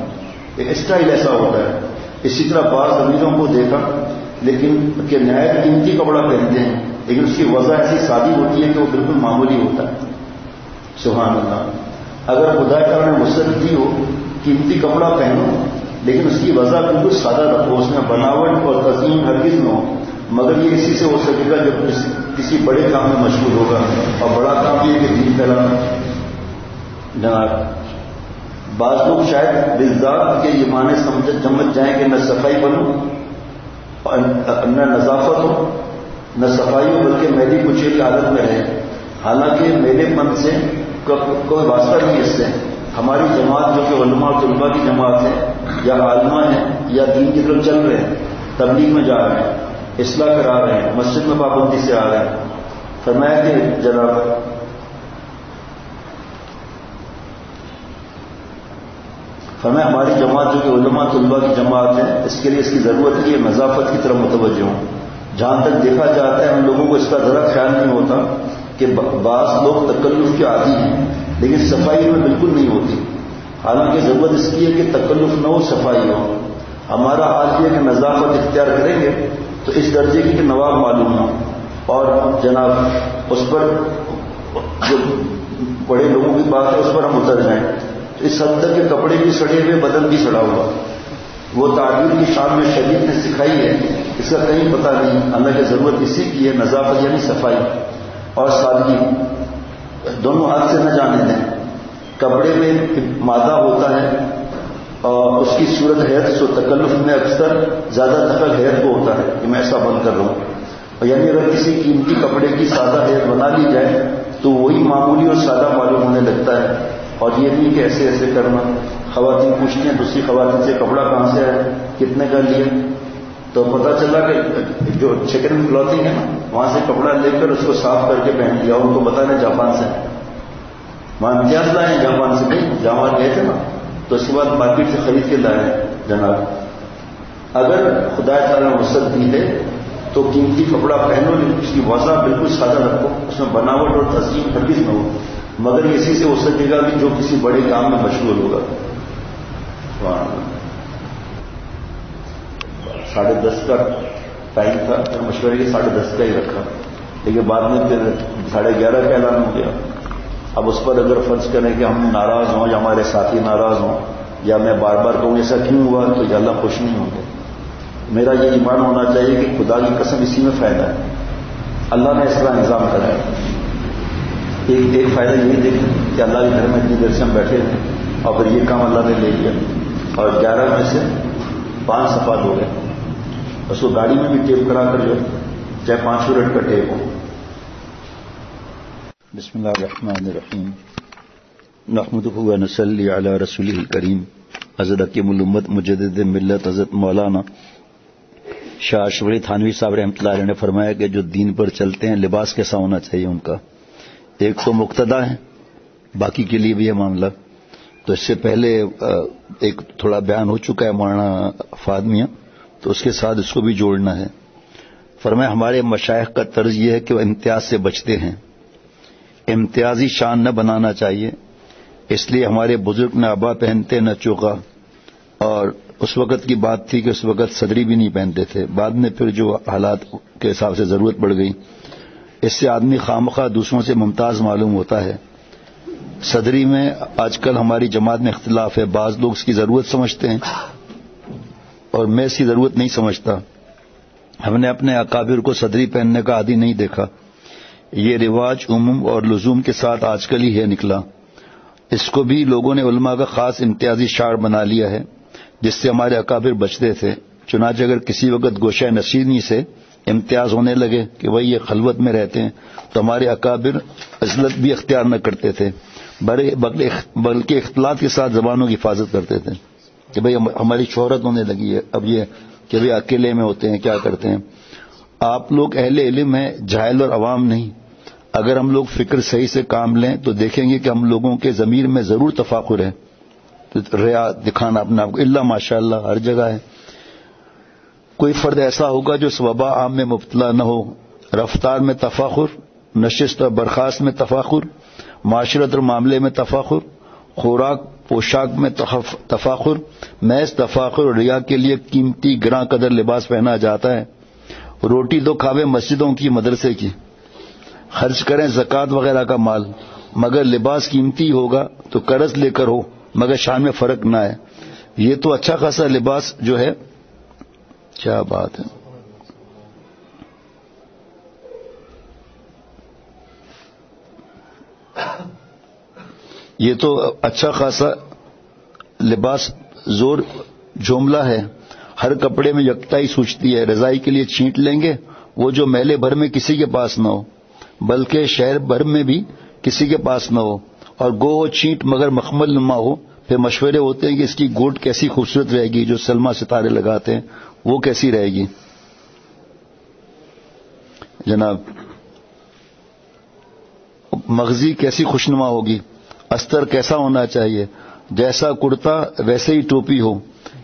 ایک اسٹائل ایسا ہوتا ہے. اسی طرح بعض امیروں کو دیکھا لیکن کہ نئے قیمتی کپڑا پہنتے ہیں لیکن اس کی وضع ایسی سادی ہوتی ہے کہ وہ بالکل معمولی ہوتا ہے. سبحان اللہ. اگر خدا تعالیٰ نے وسعت دی ہو قیمتی کپڑا پہنو لیکن اس کی وضع بالکل سادہ رکھو، اس میں بناوٹ اور تزئین ہرگز نہ ہو، مگر یہ اسی سے ہو سکے گا جب کسی بڑے کام میں مشغول ہوگا. اور بڑا کام یہ کہ دین پھیلانا. جناب بعض لوگ شاید بالذات کے یہ معنی سمجھ جائیں کہ نہ صفائی بنو اور نہ نظافت ہو نہ صفائی ہو بلکہ میلی کچے کی عادت میں رہے. حالانکہ میلے پن سے کوئی واسطہ نہیں اس سے. ہماری جماعت جو کہ علماء اور طلباء کی جماعت ہے یا عالمہ ہیں یا دین کی طرف چل رہے ہیں، تبلیغ میں جا رہے ہیں، اصلاح کرا رہے ہیں، مسجد میں پابندی سے آ رہے ہیں. فرمایا کہ جناب فرمایا ہماری جماعت جو کہ علماء طلباء کی جماعت ہے، اس کے لیے اس کی ضرورت ہے کہ نظافت کی طرف متوجہ ہوں. جہاں تک دیکھا جاتا ہے ہم لوگوں کو اس کا ذرا خیال نہیں ہوتا کہ بعض لوگ تکلف کے عادی ہیں لیکن صفائی میں بالکل نہیں ہوتی. حالانکہ ضرورت اس کی ہے کہ تکلف نہ ہو، صفائی ہو. ہمارا حال یہ ہے کہ نظافت اختیار کریں گے تو اس درجے کی کہ نواب معلوم ہو اور جناب اس پر جو بڑے لوگوں کی بات ہے اس پر ہم اتر جائیں. تو اس حد تک کہ کپڑے بھی سڑے ہوئے، بدن بھی سڑا ہوا. وہ تعبیر کی شان میں شریعت نے سکھائی ہے، اس کا کہیں پتہ نہیں. اللہ کی ضرورت اسی کی ہے، نظافت یعنی صفائی اور سادگی دونوں ہاتھ سے نہ جانے دیں. کپڑے میں مادہ ہوتا ہے اور اس کی صورت حیض سو تکلف میں اکثر زیادہ دخل حیض کو ہوتا ہے کہ میں ایسا بند کر رہا ہوں. اور یعنی اگر کسی قیمتی کپڑے کی سادہ حیض بنا لی جائے تو وہی معمولی اور سادہ معلوم ہونے لگتا ہے. اور یہ نہیں کہ ایسے ایسے کرنا. خواتین پوچھتی ہیں دوسری خواتین سے کپڑا کہاں سے ہے، کتنے کا لیا، تو پتہ چلا کہ جو چکن کلوتھنگ ہے نا وہاں سے کپڑا لے کر اس کو صاف کر کے پہن لیا. ان کو بتانا جاپان سے، وہاں امتیاز لائے ہیں جاپان سے. نہیں جاپان گئے تھے نا تو اس کے بعد مارکیٹ سے خرید کے لائے جناب. اگر خدا تعالیٰ نے وسعت دی ہے تو قیمتی کپڑا پہنو لیکن اس کی وضع بالکل سادہ رکھو، اس میں بناوٹ اور تزئین ہرگز نہ ہو، مگر اسی سے ہو سکے گا کہ جو کسی بڑے کام میں مشغول ہوگا. 10:30 کا ٹائم تھا، مشورے کے 10:30 کا ہی رکھا، لیکن بعد میں پھر 11:30 کا اعلان ہو گیا. اب اس پر اگر فرض کریں کہ ہم ناراض ہوں یا ہمارے ساتھی ناراض ہوں یا میں بار بار کہوں ایسا کیوں ہوا تو یا اللہ خوش نہیں ہوں گے. میرا یہ ایمان ہونا چاہیے کہ خدا کی قسم اسی میں فائدہ ہے، اللہ نے اس طرح انتظام کرا ہے. ایک فائدہ یہی دیکھیں کہ اللہ کے گھر میں اتنی دیر سے ہم بیٹھے ہیں اور پھر یہ کام اللہ نے لے لیا اور 11 میں سے 5 صفحات ہو گئے. اس کو گاڑی میں بھی ٹیپ کرا کر جو چاہے 5 منٹ کا ٹیپ ہو. بسم اللہ الرحمن الرحیم. نحمدہ و نصلی علی رسولہ الکریم. حضرت حکیم الامت مجدد ملت حضرت مولانا شاہ اشرف علی تھانوی صاحب رحمۃ اللہ علیہ نے فرمایا کہ جو دین پر چلتے ہیں لباس کیسا ہونا چاہیے ان کا. ایک تو مقتدا ہے، باقی کے لیے بھی ہے معاملہ. تو اس سے پہلے ایک تھوڑا بیان ہو چکا ہے مولانا فاطمیہ، تو اس کے ساتھ اس کو بھی جوڑنا ہے. فرمایا ہمارے مشائخ کا طرز یہ ہے کہ وہ امتیاز سے بچتے ہیں، امتیازی شان نہ بنانا چاہیے. اس لیے ہمارے بزرگ نہ عبا پہنتے نہ چوکا، اور اس وقت کی بات تھی کہ اس وقت صدری بھی نہیں پہنتے تھے. بعد میں پھر جو حالات کے حساب سے ضرورت پڑ گئی، اس سے آدمی خامخواہ دوسروں سے ممتاز معلوم ہوتا ہے. صدری میں آج کل ہماری جماعت میں اختلاف ہے. بعض لوگ اس کی ضرورت سمجھتے ہیں اور میں اس کی ضرورت نہیں سمجھتا. ہم نے اپنے اکابر کو صدری پہننے کا عادی نہیں دیکھا. یہ رواج عموم اور لزوم کے ساتھ آج کل ہی ہے نکلا. اس کو بھی لوگوں نے علماء کا خاص امتیازی شعار بنا لیا ہے جس سے ہمارے اکابر بچتے تھے. چنانچہ اگر کسی وقت گوشہ نشینی سے امتیاز ہونے لگے کہ بھائی یہ خلوت میں رہتے ہیں تو ہمارے اکابر عزلت بھی اختیار نہ کرتے تھے، بلکہ اختلاط کے ساتھ زبانوں کی حفاظت کرتے تھے کہ بھائی ہماری شہرت ہونے لگی ہے اب یہ کہ بھائی اکیلے میں ہوتے ہیں کیا کرتے ہیں. آپ لوگ اہل علم ہیں، جاہل اور عوام نہیں. اگر ہم لوگ فکر صحیح سے کام لیں تو دیکھیں گے کہ ہم لوگوں کے ضمیر میں ضرور تفاخر ہے. ریا دکھانا اپنا آپ کو اللہ ماشاء اللہ ہر جگہ ہے. کوئی فرد ایسا ہوگا جو وبا عام میں مبتلا نہ ہو. رفتار میں تفاخر، نشست اور برخاست میں تفاخر، معاشرت اور معاملے میں تفاخر، خوراک پوشاک میں تفاخر، محض تفاخر اور ریا کے لیے قیمتی گراں قدر لباس پہنا جاتا ہے. روٹی تو کھاوے مسجدوں کی مدرسے کی، خرچ کریں زکوٰۃ وغیرہ کا مال، مگر لباس قیمتی ہوگا تو قرض لے کر ہو مگر شان میں فرق نہ ہے. یہ تو اچھا خاصا لباس جو ہے، کیا بات ہے، یہ تو اچھا خاصا لباس زور جھوملا ہے. ہر کپڑے میں یکتائی سوچتی ہے. رضائی کے لیے چھینٹ لیں گے وہ جو محلے بھر میں کسی کے پاس نہ ہو، بلکہ شہر بھر میں بھی کسی کے پاس نہ ہو، اور گو چھینٹ مگر مخمل نما ہو. پھر مشورے ہوتے ہیں کہ اس کی گوٹ کیسی خوبصورت رہے گی، جو سلما ستارے لگاتے ہیں وہ کیسی رہے گی جناب، مغزی کیسی خوشنما ہوگی، استر کیسا ہونا چاہیے، جیسا کرتا ویسے ہی ٹوپی ہو.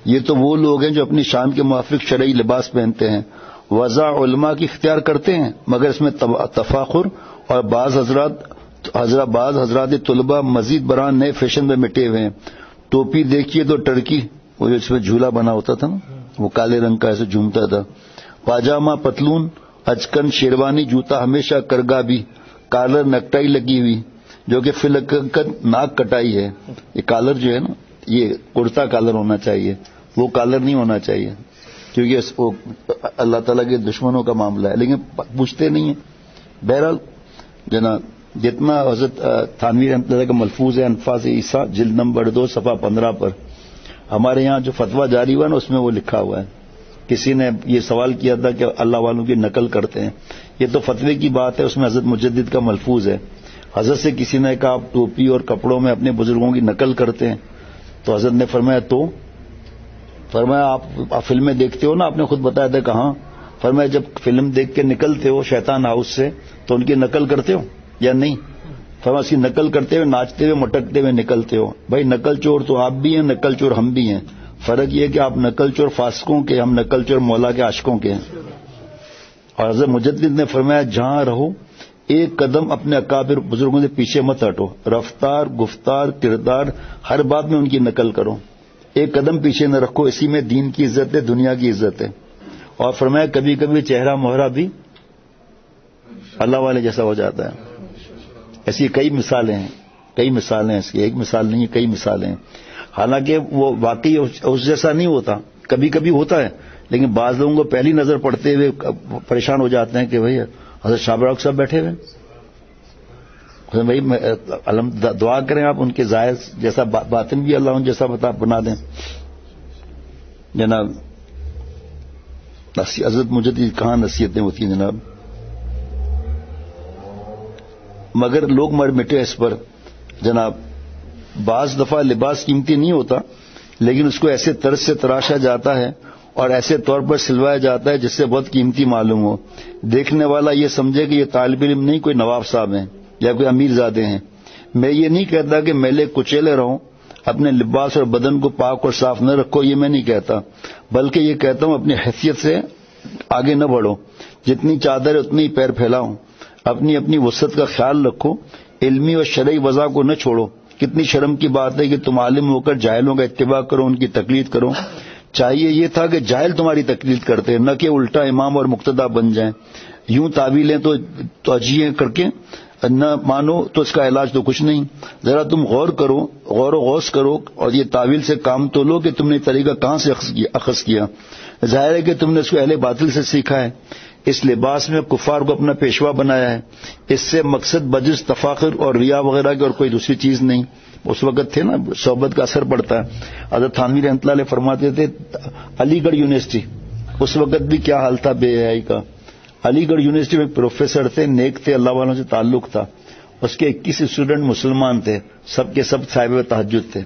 یہ تو وہ لوگ ہیں جو اپنی شان کے موافق شرعی لباس پہنتے ہیں. وضع علماء کی اختیار کرتے ہیں مگر اس میں تفاخر اور بعض حضرات طلباء مزید برآں نئے فیشن میں مٹے ہوئے ہیں. ٹوپی دیکھیے تو ٹرکی، وہ جو اس میں جھولا بنا ہوتا تھا نا، وہ کالے رنگ کا ایسے جھومتا تھا. پاجامہ، پتلون، اچکن، شیروانی، جوتا ہمیشہ کرگا بھی، کالر، نکٹائی لگی ہوئی جو کہ فی الحقیقت ناک کٹائی ہے. یہ کالر جو ہے نا، یہ کرتا کالر ہونا چاہیے، وہ کالر نہیں ہونا چاہیے، کیونکہ اللہ تعالیٰ کے دشمنوں کا معاملہ ہے، لیکن پوچھتے نہیں ہیں. بہرحال جناب جتنا حضرت تھانوی رحمۃ اللہ کا ملفوظ ہے انفاظ عیسیٰ جلد نمبر 2 صفحہ 15 پر، ہمارے یہاں جو فتویٰ جاری ہوا نا اس میں وہ لکھا ہوا ہے. کسی نے یہ سوال کیا تھا کہ اللہ والوں کی نقل کرتے ہیں، یہ تو فتوے کی بات ہے، اس میں حضرت مجدد کا ملفوظ ہے. حضرت سے کسی نے کہا آپ ٹوپی اور کپڑوں میں اپنے بزرگوں کی نقل کرتے ہیں، تو حضرت نے فرمایا تو فرمایا آپ فلمیں دیکھتے ہو نا، آپ نے خود بتایا تھا کہاں. فرمایا جب فلم دیکھ کے نکلتے ہو شیطان ہاؤس سے تو ان کی نقل کرتے ہو یا نہیں؟ فرمایا اس کی نقل کرتے ہوئے ناچتے ہوئے مٹکتے ہوئے نکلتے ہو. بھائی نقل چور تو آپ بھی ہیں، نقل چور ہم بھی ہیں. فرق یہ ہے کہ آپ نقل چور فاسقوں کے، ہم نقل چور مولا کے عاشقوں کے ہیں. اور حضرت مجدد نے فرمایا جہاں رہو ایک قدم اپنے اکابر بزرگوں سے پیچھے مت ہٹو، رفتار، گفتار، کردار، ہر بات میں ان کی نقل کرو، ایک قدم پیچھے نہ رکھو. اسی میں دین کی عزت ہے، دنیا کی عزت ہے. اور فرمایا کبھی کبھی چہرہ مہرہ بھی اللہ والے جیسا ہو جاتا ہے. ایسی کئی مثالیں ہیں اس کی، ایک مثال نہیں کئی مثالیں ہیں. حالانکہ وہ واقعی اس جیسا نہیں ہوتا، کبھی کبھی ہوتا ہے، لیکن بعض لوگوں کو پہلی نظر پڑتے ہوئے پریشان ہو جاتے ہیں کہ بھئی حضرت شاہ براق صاحب بیٹھے ہوئے، بھائی دعا کریں آپ ان کے ظاہر جیسا باطن بھی اللہ ان جیسا بنا دیں. جناب حضرت مجدد کہاں نصیحتیں ہوتی ہیں جناب، مگر لوگ مر مٹے اس پر. جناب بعض دفعہ لباس قیمتی نہیں ہوتا، لیکن اس کو ایسے طرز سے تراشا جاتا ہے اور ایسے طور پر سلوایا جاتا ہے جس سے بہت قیمتی معلوم ہو. دیکھنے والا یہ سمجھے کہ یہ طالب علم نہیں کوئی نواب صاحب ہیں یا کوئی امیر زادے ہیں. میں یہ نہیں کہتا کہ میلے کچیلے رہو، اپنے لباس اور بدن کو پاک اور صاف نہ رکھو، یہ میں نہیں کہتا، بلکہ یہ کہتا ہوں اپنی حیثیت سے آگے نہ بڑھو، جتنی چادر ہے اتنی پیر پھیلاؤ، اپنی وسعت کا خیال رکھو، علمی اور شرعی وضع کو نہ چھوڑو. کتنی شرم کی بات ہے کہ تم عالم ہو کر جاہلوں کا اتباع کرو، ان کی تقلید کرو. چاہیے یہ تھا کہ جاہل تمہاری تقلید کرتے، نہ کہ الٹا امام اور مقتدی بن جائیں. یوں تعویلیں تو توجیہیں کر کے نہ مانو تو اس کا علاج تو کچھ نہیں. ذرا تم غور و غوص کرو اور یہ تعویل سے کام تو لو کہ تم نے طریقہ کہاں سے اخذ کیا. ظاہر ہے کہ تم نے اس کو اہل باطل سے سیکھا ہے، اس لباس میں کفار کو اپنا پیشوا بنایا ہے. اس سے مقصد بجز تفاخر اور ریا وغیرہ کی اور کوئی دوسری چیز نہیں. اس وقت تھے نا صحبت کا اثر پڑتا ہے. حضرت تھانوی رحمۃ اللہ علیہ فرماتے تھے علی گڑھ یونیورسٹی اس وقت بھی کیا حال تھا بے حیائی کا. علی گڑھ یونیورسٹی میں پروفیسر تھے، نیک تھے، اللہ والوں سے تعلق تھا. اس کے 21 اسٹوڈنٹ مسلمان تھے، سب کے سب صاحب تہجد تھے.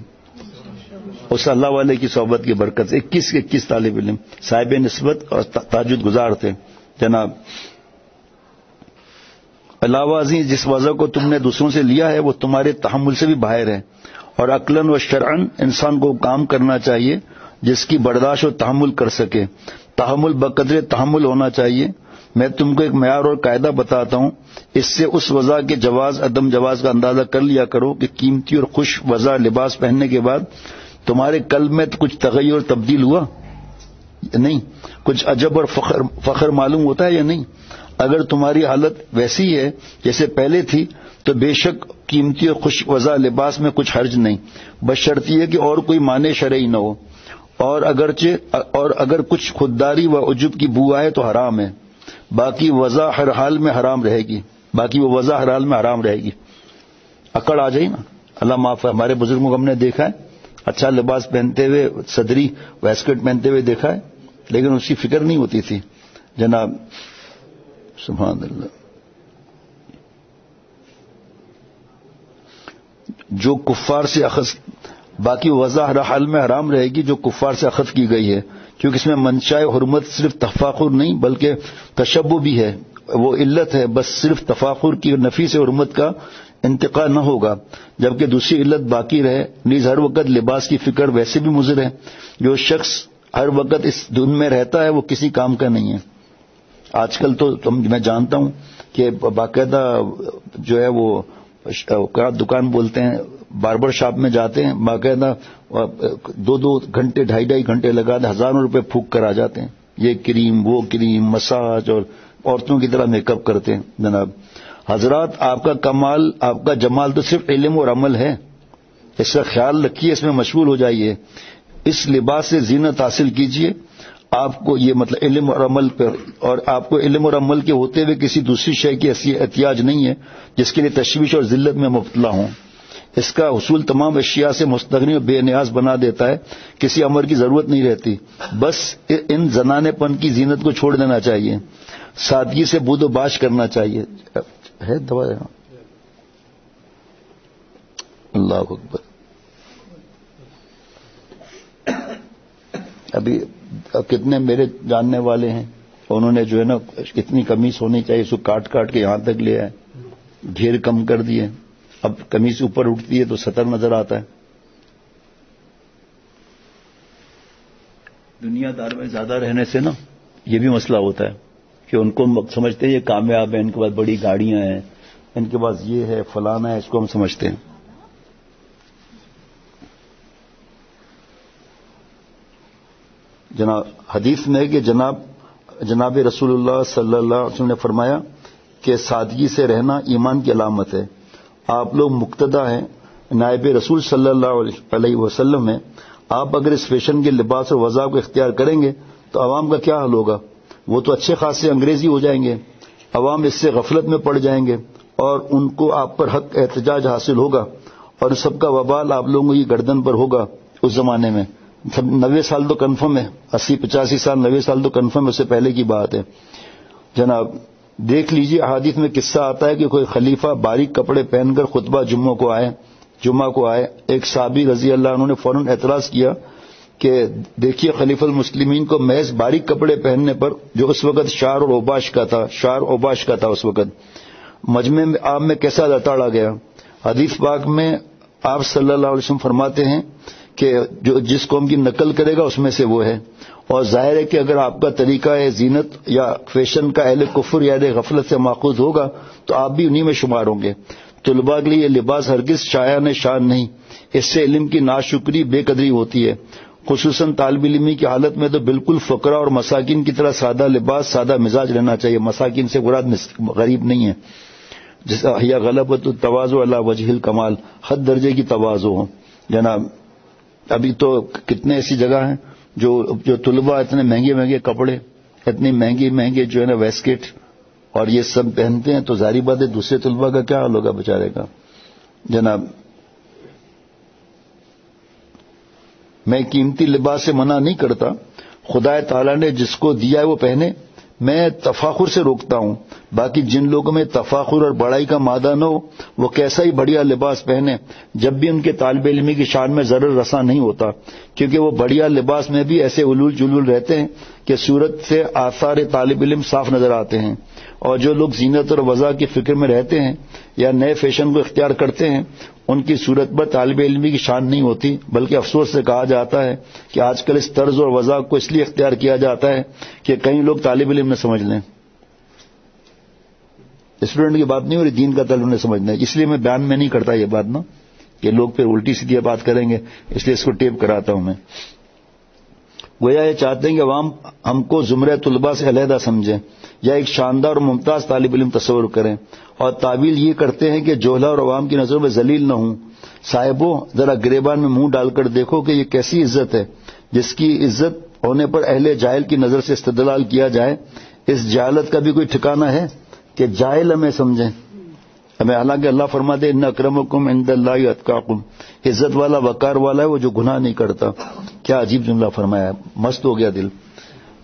اس اللہ والے کی صحبت کی برکت سے 21 طالب علم صاحب نسبت اور تہجد گزار تھے. جناب علاوہ ازیں جس وضع کو تم نے دوسروں سے لیا ہے وہ تمہارے تحمل سے بھی باہر ہے، اور عقلاً و شرعاً انسان کو کام کرنا چاہیے جس کی برداشت و تحمل کر سکے. تحمل بقدر تحمل ہونا چاہیے. میں تم کو ایک معیار اور قاعدہ بتاتا ہوں، اس سے اس وضع کے جواز عدم جواز کا اندازہ کر لیا کرو کہ قیمتی اور خوش وضع لباس پہننے کے بعد تمہارے قلب میں کچھ تغیر اور تبدیل ہوا نہیں، کچھ عجب اور فخر معلوم ہوتا ہے یا نہیں. اگر تمہاری حالت ویسی ہے جیسے پہلے تھی تو بے شک قیمتی اور خوش وضع لباس میں کچھ حرج نہیں، بشرط یہ کہ اور کوئی معنی شرعی نہ ہو، اور اگر کچھ خودداری و عجب کی بو آئے تو حرام ہے. باقی وضع ہر حال میں حرام رہے گی. اکڑ آ جائے نا، اللہ معاف ہے. ہمارے بزرگوں کو ہم نے دیکھا ہے اچھا لباس پہنتے ہوئے، صدری ویسکٹ پہنتے ہوئے دیکھا ہے، لیکن اس کی فکر نہیں ہوتی تھی. جناب سبحان اللہ. جو کفار سے اخذ، باقی وضع ہر حال میں حرام رہے گی جو کفار سے اخذ کی گئی ہے، کیونکہ اس میں منشاء حرمت صرف تفاخر نہیں بلکہ تشبہ بھی ہے. وہ علت ہے بس صرف تفاخر کی نفی سے حرمت کا انتقال نہ ہوگا، جبکہ دوسری علت باقی رہے۔ نیز ہر وقت لباس کی فکر ویسے بھی مضر ہے۔ جو شخص ہر وقت اس دھن میں رہتا ہے وہ کسی کام کا نہیں ہے۔ آج کل تو میں جانتا ہوں کہ باقاعدہ جو ہے وہ کیا دکان بولتے ہیں، باربر شاپ میں جاتے ہیں، باقاعدہ 2 گھنٹے 2.5 گھنٹے لگا دے، ہزاروں روپے پھونک کر آ جاتے ہیں، یہ کریم وہ کریم، مساج، اور عورتوں کی طرح میک اپ کرتے ہیں۔ جناب حضرات، آپ کا کمال، آپ کا جمال تو صرف علم اور عمل ہے، اس کا خیال رکھیے، اس میں مشغول ہو جائیے، اس لباس سے زینت حاصل کیجیے۔ آپ کو یہ مطلب علم اور عمل پر، اور آپ کو علم اور عمل کے ہوتے ہوئے کسی دوسری شے کی احتیاج نہیں ہے جس کے لیے تشویش اور ذلت میں مبتلا ہوں۔ اس کا حصول تمام اشیاء سے مستغنی اور بے نیاز بنا دیتا ہے، کسی امر کی ضرورت نہیں رہتی، بس ان زنانے پن کی زینت کو چھوڑ دینا چاہیے، سادگی سے بود و باش کرنا چاہیے۔ ہے دوا ہے؟ اللہ اکبر۔ ابھی کتنے میرے جاننے والے ہیں، انہوں نے جو ہے نا اتنی قمیص ہونی چاہیے، اس کو کاٹ کاٹ کے یہاں تک لے آئے، گھیر کم کر دیے، اب قمیص اوپر اٹھتی ہے تو سطر نظر آتا ہے۔ دنیا دار میں زیادہ رہنے سے نا یہ بھی مسئلہ ہوتا ہے کہ ان کو سمجھتے ہیں یہ کامیاب ہے، ان کے پاس بڑی گاڑیاں ہیں، ان کے پاس یہ ہے فلانا ہے، اس کو ہم سمجھتے ہیں۔ جناب حدیث میں ہے کہ جناب رسول اللہ صلی اللہ علیہ وسلم نے فرمایا کہ سادگی سے رہنا ایمان کی علامت ہے۔ آپ لوگ مقتدا ہیں نائب رسول صلی اللہ علیہ وسلم میں، آپ اگر اس فیشن کے لباس اور وضع کو اختیار کریں گے تو عوام کا کیا حال ہوگا؟ وہ تو اچھے خاصے انگریزی ہو جائیں گے، عوام اس سے غفلت میں پڑ جائیں گے اور ان کو آپ پر حق احتجاج حاصل ہوگا، اور سب کا وبال آپ لوگوں کی گردن پر ہوگا۔ اس زمانے میں 90 سال تو کنفرم ہے، 80-85 سال 90 سال تو کنفرم ہے، اس سے پہلے کی بات ہے۔ جناب دیکھ لیجیے، احادیث میں قصہ آتا ہے کہ کوئی خلیفہ باریک کپڑے پہن کر خطبہ جمعہ کو آئے، ایک صحابی رضی اللہ عنہ نے فوراً اعتراض کیا کہ دیکھیے خلیفہ المسلمین کو محض باریک کپڑے پہننے پر، جو اس وقت شعر اور اوباش کا تھا اس وقت، مجمع میں آپ میں کیسا لتاڑا گیا۔ حدیث پاک میں آپ صلی اللہ علیہ وسلم فرماتے ہیں کہ جو جس قوم کی نقل کرے گا اس میں سے وہ ہے، اور ظاہر ہے کہ اگر آپ کا طریقہ زینت یا فیشن کا اہل کفر یا اہل غفلت سے ماخوذ ہوگا تو آپ بھی انہی میں شمار ہوں گے۔ طلباء کے لیے یہ لباس ہرگز شایان شان نہیں، اس سے علم کی ناشکری بے قدری ہوتی ہے، خصوصاً طالب علمی کی حالت میں تو بالکل فقراء اور مساکین کی طرح سادہ لباس سادہ مزاج رہنا چاہیے۔ مساکین سے مراد غریب نہیں ہے، جس یا غلبۃ التواضع علی وجہ الکمال، حد درجے کی تواضع ہو۔ جناب ابھی تو کتنے ایسی جگہ ہیں جو طلباء اتنے مہنگے کپڑے، اتنے مہنگے جو ہے نا ویسکٹ اور یہ سب پہنتے ہیں، تو ظاہری بات ہے دوسرے طلباء کا کیا حال ہوگا بیچارے کا۔ جناب میں قیمتی لباس سے منع نہیں کرتا، خدا تعالیٰ نے جس کو دیا ہے وہ پہنے، میں تفاخر سے روکتا ہوں۔ باقی جن لوگوں میں تفاخر اور بڑائی کا مادہ نہ ہو وہ کیسا ہی بڑھیا لباس پہنے، جب بھی ان کے طالب علمی کی شان میں ضرر رساں نہیں ہوتا، کیونکہ وہ بڑھیا لباس میں بھی ایسے علول جلول رہتے ہیں کہ صورت سے آثار طالب علم صاف نظر آتے ہیں، اور جو لوگ زینت اور وضع کی فکر میں رہتے ہیں یا نئے فیشن کو اختیار کرتے ہیں ان کی صورت پر طالب علمی کی شان نہیں ہوتی، بلکہ افسوس سے کہا جاتا ہے کہ آج کل اس طرز اور وضع کو اس لیے اختیار کیا جاتا ہے کہ کئی لوگ طالب علم نہ سمجھ لیں۔ اسٹوڈنٹ کی بات نہیں ہو رہی، دین کا طالب نے سمجھنا ہے، اس لیے میں بیان میں نہیں کرتا یہ بات نا کہ لوگ پھر الٹی سیدھی بات کریں گے، اس لیے اس کو ٹیپ کراتا ہوں میں۔ گویا یہ چاہتے ہیں کہ عوام ہم کو زمرہ طلباء سے علیحدہ سمجھیں یا ایک شاندار اور ممتاز طالب علم تصور کریں، اور تعویل یہ کرتے ہیں کہ جوہلا اور عوام کی نظروں میں ذلیل نہ ہوں۔ صاحبوں ذرا گریبان میں منہ ڈال کر دیکھو کہ یہ کیسی عزت ہے جس کی عزت ہونے پر اہل جاہل کی نظر سے استدلال کیا جائے۔ اس جہالت کا بھی کوئی ٹھکانہ ہے کہ جاہل ہمیں سمجھیں، ہمیں حالانکہ اللہ فرماتے ان اکرمکم عند اللہ اتقاکم، عزت والا وقار والا ہے وہ جو گناہ نہیں کرتا۔ کیا عجیب جملہ فرمایا ہے، مست ہو گیا دل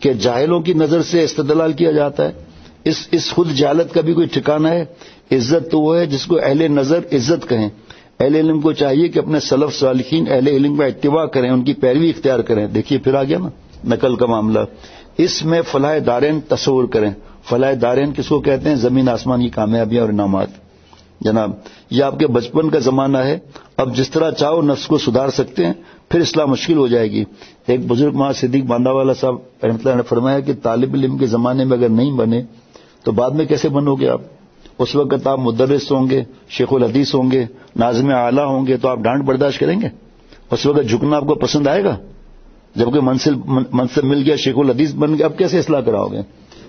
کہ جاہلوں کی نظر سے استدلال کیا جاتا ہے۔ اس خود جہالت کا بھی کوئی ٹھکانہ ہے؟ عزت تو وہ ہے جس کو اہل نظر عزت کہیں۔ اہل علم کو چاہیے کہ اپنے سلف صالحین اہل علم کا اتباع کریں، ان کی پیروی اختیار کریں۔ دیکھیے پھر آ گیا نا نقل کا معاملہ، اس میں فلاح دارین تصور کریں۔ فلاح دارین کس کو کہتے ہیں؟ زمین آسمان کی کامیابیاں اور انعامات۔ جناب یہ آپ کے بچپن کا زمانہ ہے، اب جس طرح چاہو نفس کو سدھار سکتے ہیں، پھر اصلاح مشکل ہو جائے گی۔ ایک بزرگ مولانا صدیق باندھا والا صاحب رحمۃ اللہ نے فرمایا کہ طالب علم کے زمانے میں اگر نہیں بنے تو بعد میں کیسے بنو گے آپ؟ اس وقت آپ مدرس ہوں گے، شیخ الحدیث ہوں گے، ناظم اعلیٰ ہوں گے، تو آپ ڈانٹ برداشت کریں گے؟ اس وقت جھکنا آپ کو پسند آئے گا؟ جبکہ منصب مل گیا، شیخ الحدیث بن گیا، اب کیسے اصلاح کراؤ گے؟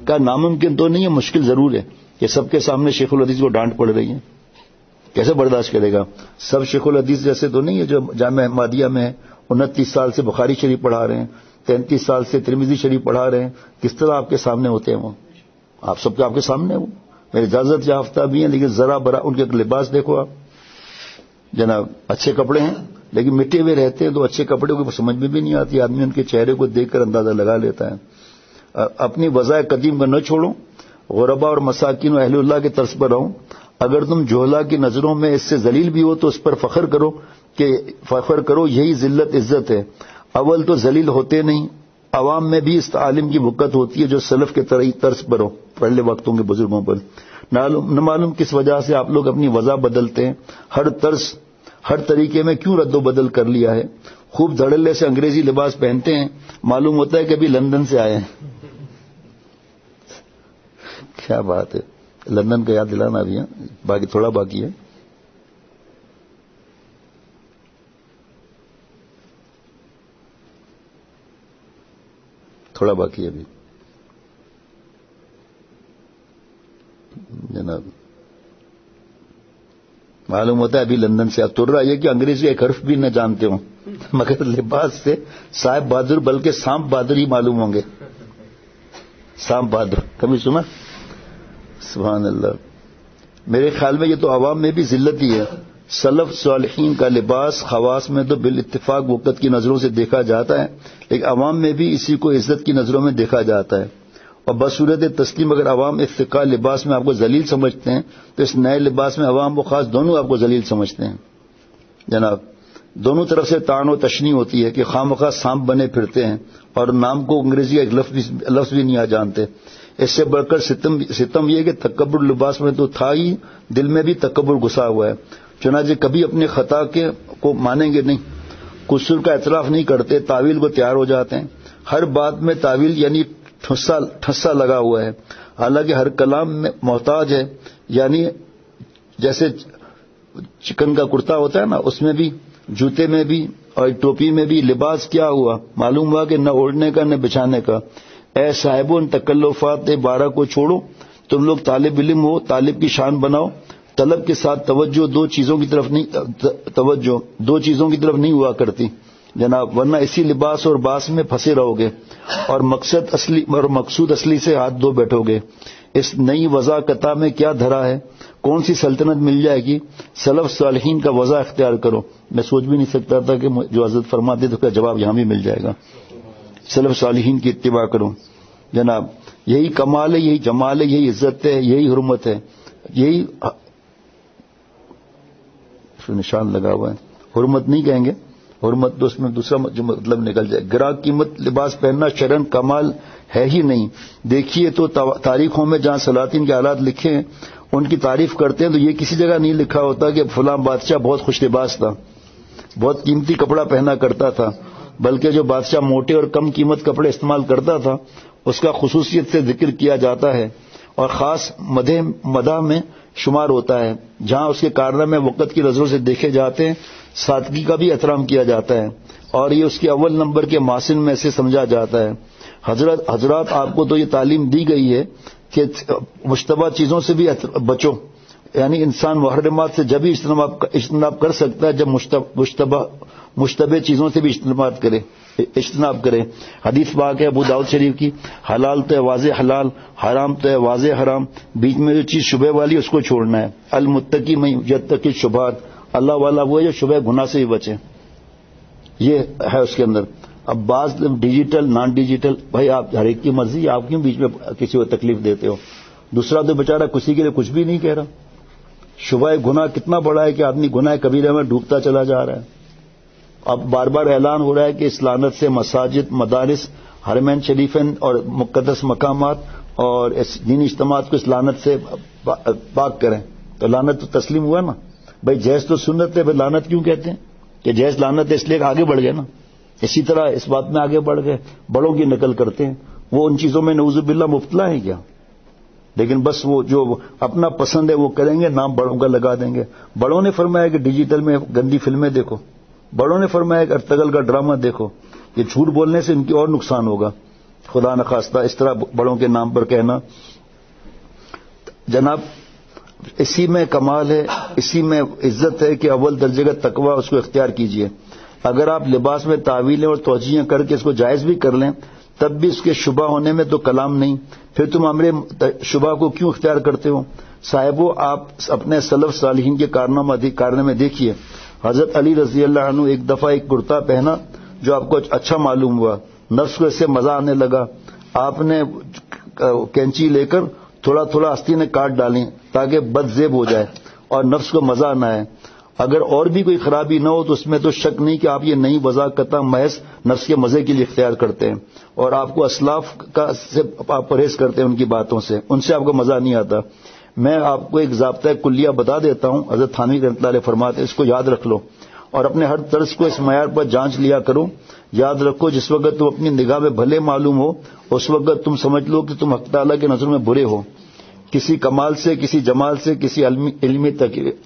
کہا ناممکن تو نہیں ہے، مشکل ضرور ہے کہ سب کے سامنے شیخ الحدیث کو ڈانٹ پڑ رہی ہے، کیسے برداشت کرے گا؟ سب شیخ الحدیث جیسے تو نہیں ہے جو جامعہ احمدیہ میں 29 سال سے بخاری شریف پڑھا رہے ہیں، 33 سال سے ترمذی شریف پڑھا رہے ہیں، کس طرح آپ کے سامنے ہوتے ہیں وہ؟ آپ سب کے آپ کے سامنے وہ میرے اجازت یافتہ بھی ہیں، لیکن ذرا برا ان کے لباس دیکھو آپ جناب، اچھے کپڑے ہیں لیکن مٹے ہوئے رہتے ہیں، تو اچھے کپڑے کو سمجھ میں بھی نہیں آتی، آدمی ان کے چہرے کو دیکھ کر اندازہ لگا لیتا ہے۔ اپنی وضع قدیم کو نہ چھوڑو، غربا اور مساکین و اہل اللہ کے طرز پر رہو۔ اگر تم جوہلا کی نظروں میں اس سے ذلیل بھی ہو تو اس پر فخر کرو، یہی ذلت عزت ہے۔ اول تو ذلیل ہوتے نہیں، عوام میں بھی اس تعلیم کی بکت ہوتی ہے جو سلف کے طرز پر ہو، پہلے وقتوں کے بزرگوں پر۔ نہ معلوم کس وجہ سے آپ لوگ اپنی وضع بدلتے ہیں، ہر طریقے میں کیوں رد و بدل کر لیا ہے؟ خوب دھڑلے سے انگریزی لباس پہنتے ہیں، معلوم ہوتا ہے کہ ابھی لندن سے آئے ہیں۔ کیا بات ہے، لندن کا یاد دلانا بھی ہے، باقی تھوڑا باقی ہے۔ تھوڑا باقی ہے ابھی جناب، معلوم ہوتا ہے ابھی لندن سے تر رہا ہے کہ انگریزی ایک حرف بھی نہ جانتے ہوں، مگر لباس سے صاحب بہادر بلکہ سانپ بہادر ہی معلوم ہوں گے۔ سانپ بہادر کبھی سنا؟ سبحان اللہ۔ میرے خیال میں یہ تو عوام میں بھی ذلت ہی ہے۔ سلف صالحین کا لباس خواص میں تو بالاتفاق وقت کی نظروں سے دیکھا جاتا ہے، لیکن عوام میں بھی اسی کو عزت کی نظروں میں دیکھا جاتا ہے۔ اور بصورت تسلیم اگر عوام اتقاء لباس میں آپ کو ذلیل سمجھتے ہیں تو اس نئے لباس میں عوام و خاص دونوں آپ کو ذلیل سمجھتے ہیں جناب۔ دونوں طرف سے طعن و تشنیع ہوتی ہے کہ خامخواہ سانپ بنے پھرتے ہیں اور نام کو انگریزی کا ایک لفظ بھی نہیں جانتے۔ اس سے بڑھ کر ستم یہ کہ تکبر لباس میں تو تھا ہی، دل میں بھی تکبر گھسا ہوا ہے۔ چنانچہ کبھی اپنے خطا کو مانیں گے نہیں، قصور کا اعتراف نہیں کرتے، تعویل کو تیار ہو جاتے ہیں۔ ہر بات میں تعویل یعنی ٹھسا لگا ہوا ہے، حالانکہ ہر کلام میں محتاج ہے، یعنی جیسے چکن کا کرتا ہوتا ہے نا، اس میں بھی، جوتے میں بھی اور ٹوپی میں بھی لباس کیا ہوا؟ معلوم ہوا کہ نہ اوڑھنے کا نہ بچھانے کا۔ اے صاحب ان تکلفات بارہ کو چھوڑو، تم لوگ طالب علم ہو، طالب کی شان بناؤ۔ طلب کے ساتھ توجہ دو چیزوں کی طرف نہیں ہوا کرتی جناب، ورنہ اسی لباس اور باس میں پھنسے رہو گے اور مقصود اصلی سے ہاتھ دھو بیٹھو گے۔ اس نئی وضع قطع میں کیا دھرا ہے؟ کون سی سلطنت مل جائے گی؟ سلف صالحین کا وضع اختیار کرو۔ میں سوچ بھی نہیں سکتا تھا کہ جو حضرت فرماتے تو کا جواب یہاں بھی مل جائے گا۔ سلف صالحین کی اتباع کرو جناب، یہی کمال ہے، یہی جمال ہے، یہی عزت ہے، یہی حرمت ہے، یہی نشان لگا ہوا ہے۔ حرمت نہیں کہیں گے، حرمت تو اس میں دوسرا جو مطلب نکل جائے۔ گراں قیمت لباس پہننا شرعن کمال ہے ہی نہیں۔ دیکھیے تو تاریخوں میں جہاں سلاطین کے حالات لکھے ہیں، ان کی تعریف کرتے ہیں تو یہ کسی جگہ نہیں لکھا ہوتا کہ فلاں بادشاہ بہت خوش لباس تھا، بہت قیمتی کپڑا پہنا کرتا تھا، بلکہ جو بادشاہ موٹے اور کم قیمت کپڑے استعمال کرتا تھا اس کا خصوصیت سے ذکر کیا جاتا ہے اور خاص مدح میں شمار ہوتا ہے۔ جہاں اس کے کارنامے وقت کی نظروں سے دیکھے جاتے ہیں، سادگی کا بھی احترام کیا جاتا ہے اور یہ اس کے اول نمبر کے محسن میں سے سمجھا جاتا ہے۔ حضرات آپ کو تو یہ تعلیم دی گئی ہے کہ مشتبہ چیزوں سے بھی بچو، یعنی انسان محرمات سے جب ہی اجتناب کر سکتا ہے جب مشتبہ چیزوں سے بھی اجتناب کرے۔ حدیث پاک ہے ابو داؤد شریف کی، حلال تو ہے واضح حلال، حرام تو ہے واضح حرام، بیچ میں جو چیز شبہ والی اس کو چھوڑنا ہے۔ المتقی من یتقی الشبہات، اللہ والا وہ ہے جو شبہ گناہ سے بھی بچے، یہ ہے اس کے اندر۔ اب بعض ڈیجیٹل نان ڈیجیٹل، بھائی آپ ہر ایک کی مرضی، آپ کیوں بیچ میں کسی کو تکلیف دیتے ہو؟ دوسرا تو بیچارہ کسی کے لیے کچھ بھی نہیں کہہ رہا۔ شبہ گناہ کتنا بڑا ہے کہ آدمی گناہ کبیرہ میں ڈوبتا چلا جا رہا ہے۔ اب بار بار اعلان ہو رہا ہے کہ اس لعنت سے مساجد، مدارس، حرمین شریفین اور مقدس مقامات اور دینی اجتماعات کو اس لعنت سے پاک کریں۔ تو لعنت تو تسلیم ہوا نا. بھائی جیز تو سنت ہے، پھر لعنت کیوں کہتے ہیں؟ کہ جیز لعنت ہے اس لیے کہ آگے بڑھ گئے نا. اسی طرح اس بات میں آگے بڑھ گئے، بڑوں کی نقل کرتے ہیں. وہ ان چیزوں میں نعوذ باللہ مبتلا ہیں کیا؟ لیکن بس وہ جو اپنا پسند ہے وہ کریں گے، نام بڑوں کا لگا دیں گے. بڑوں نے فرمایا کہ ڈیجیٹل میں گندی فلمیں دیکھو، بڑوں نے فرمایا کہ ارطغرل کا ڈرامہ دیکھو. یہ جھوٹ بولنے سے ان کی اور نقصان ہوگا، خدا نخواستہ اس طرح بڑوں کے نام پر کہنا. جناب اسی میں کمال ہے، اسی میں عزت ہے کہ اول درجے کا تقوی اس کو اختیار کیجئے. اگر آپ لباس میں تعویلیں اور توجیہیں کر کے اس کو جائز بھی کر لیں تب بھی اس کے شبہ ہونے میں تو کلام نہیں. پھر تم امر شبہ کو کیوں اختیار کرتے ہو؟ صاحبو آپ اپنے سلف صالحین کے کارنامے دیکھیے. حضرت علی رضی اللہ عنہ ایک دفعہ ایک کرتا پہنا جو آپ کو اچھا معلوم ہوا، نفس کو اس سے مزہ آنے لگا. آپ نے کینچی لے کر تھوڑا تھوڑا آستینیں کاٹ ڈالیں تاکہ بد زیب ہو جائے اور نفس کو مزہ نہ آئے. اگر اور بھی کوئی خرابی نہ ہو تو اس میں تو شک نہیں کہ آپ یہ نئی وضاحت محض نفس کے مزے کے لیے اختیار کرتے ہیں، اور آپ کو اسلاف سے آپ پرہیز کرتے ہیں ان کی باتوں سے، ان سے آپ کو مزہ نہیں آتا. میں آپ کو ایک ضابطہ کلیہ بتا دیتا ہوں، حضرت تھانوی رحمۃ اللہ علیہ فرماتے ہیں اس کو یاد رکھ لو اور اپنے ہر طرز کو اس معیار پر جانچ لیا کرو. یاد رکھو جس وقت تم اپنی نگاہ میں بھلے معلوم ہو اس وقت تم سمجھ لو کہ تم حق تعالیٰ کی نظر میں برے ہو. کسی کمال سے، کسی جمال سے، کسی علمی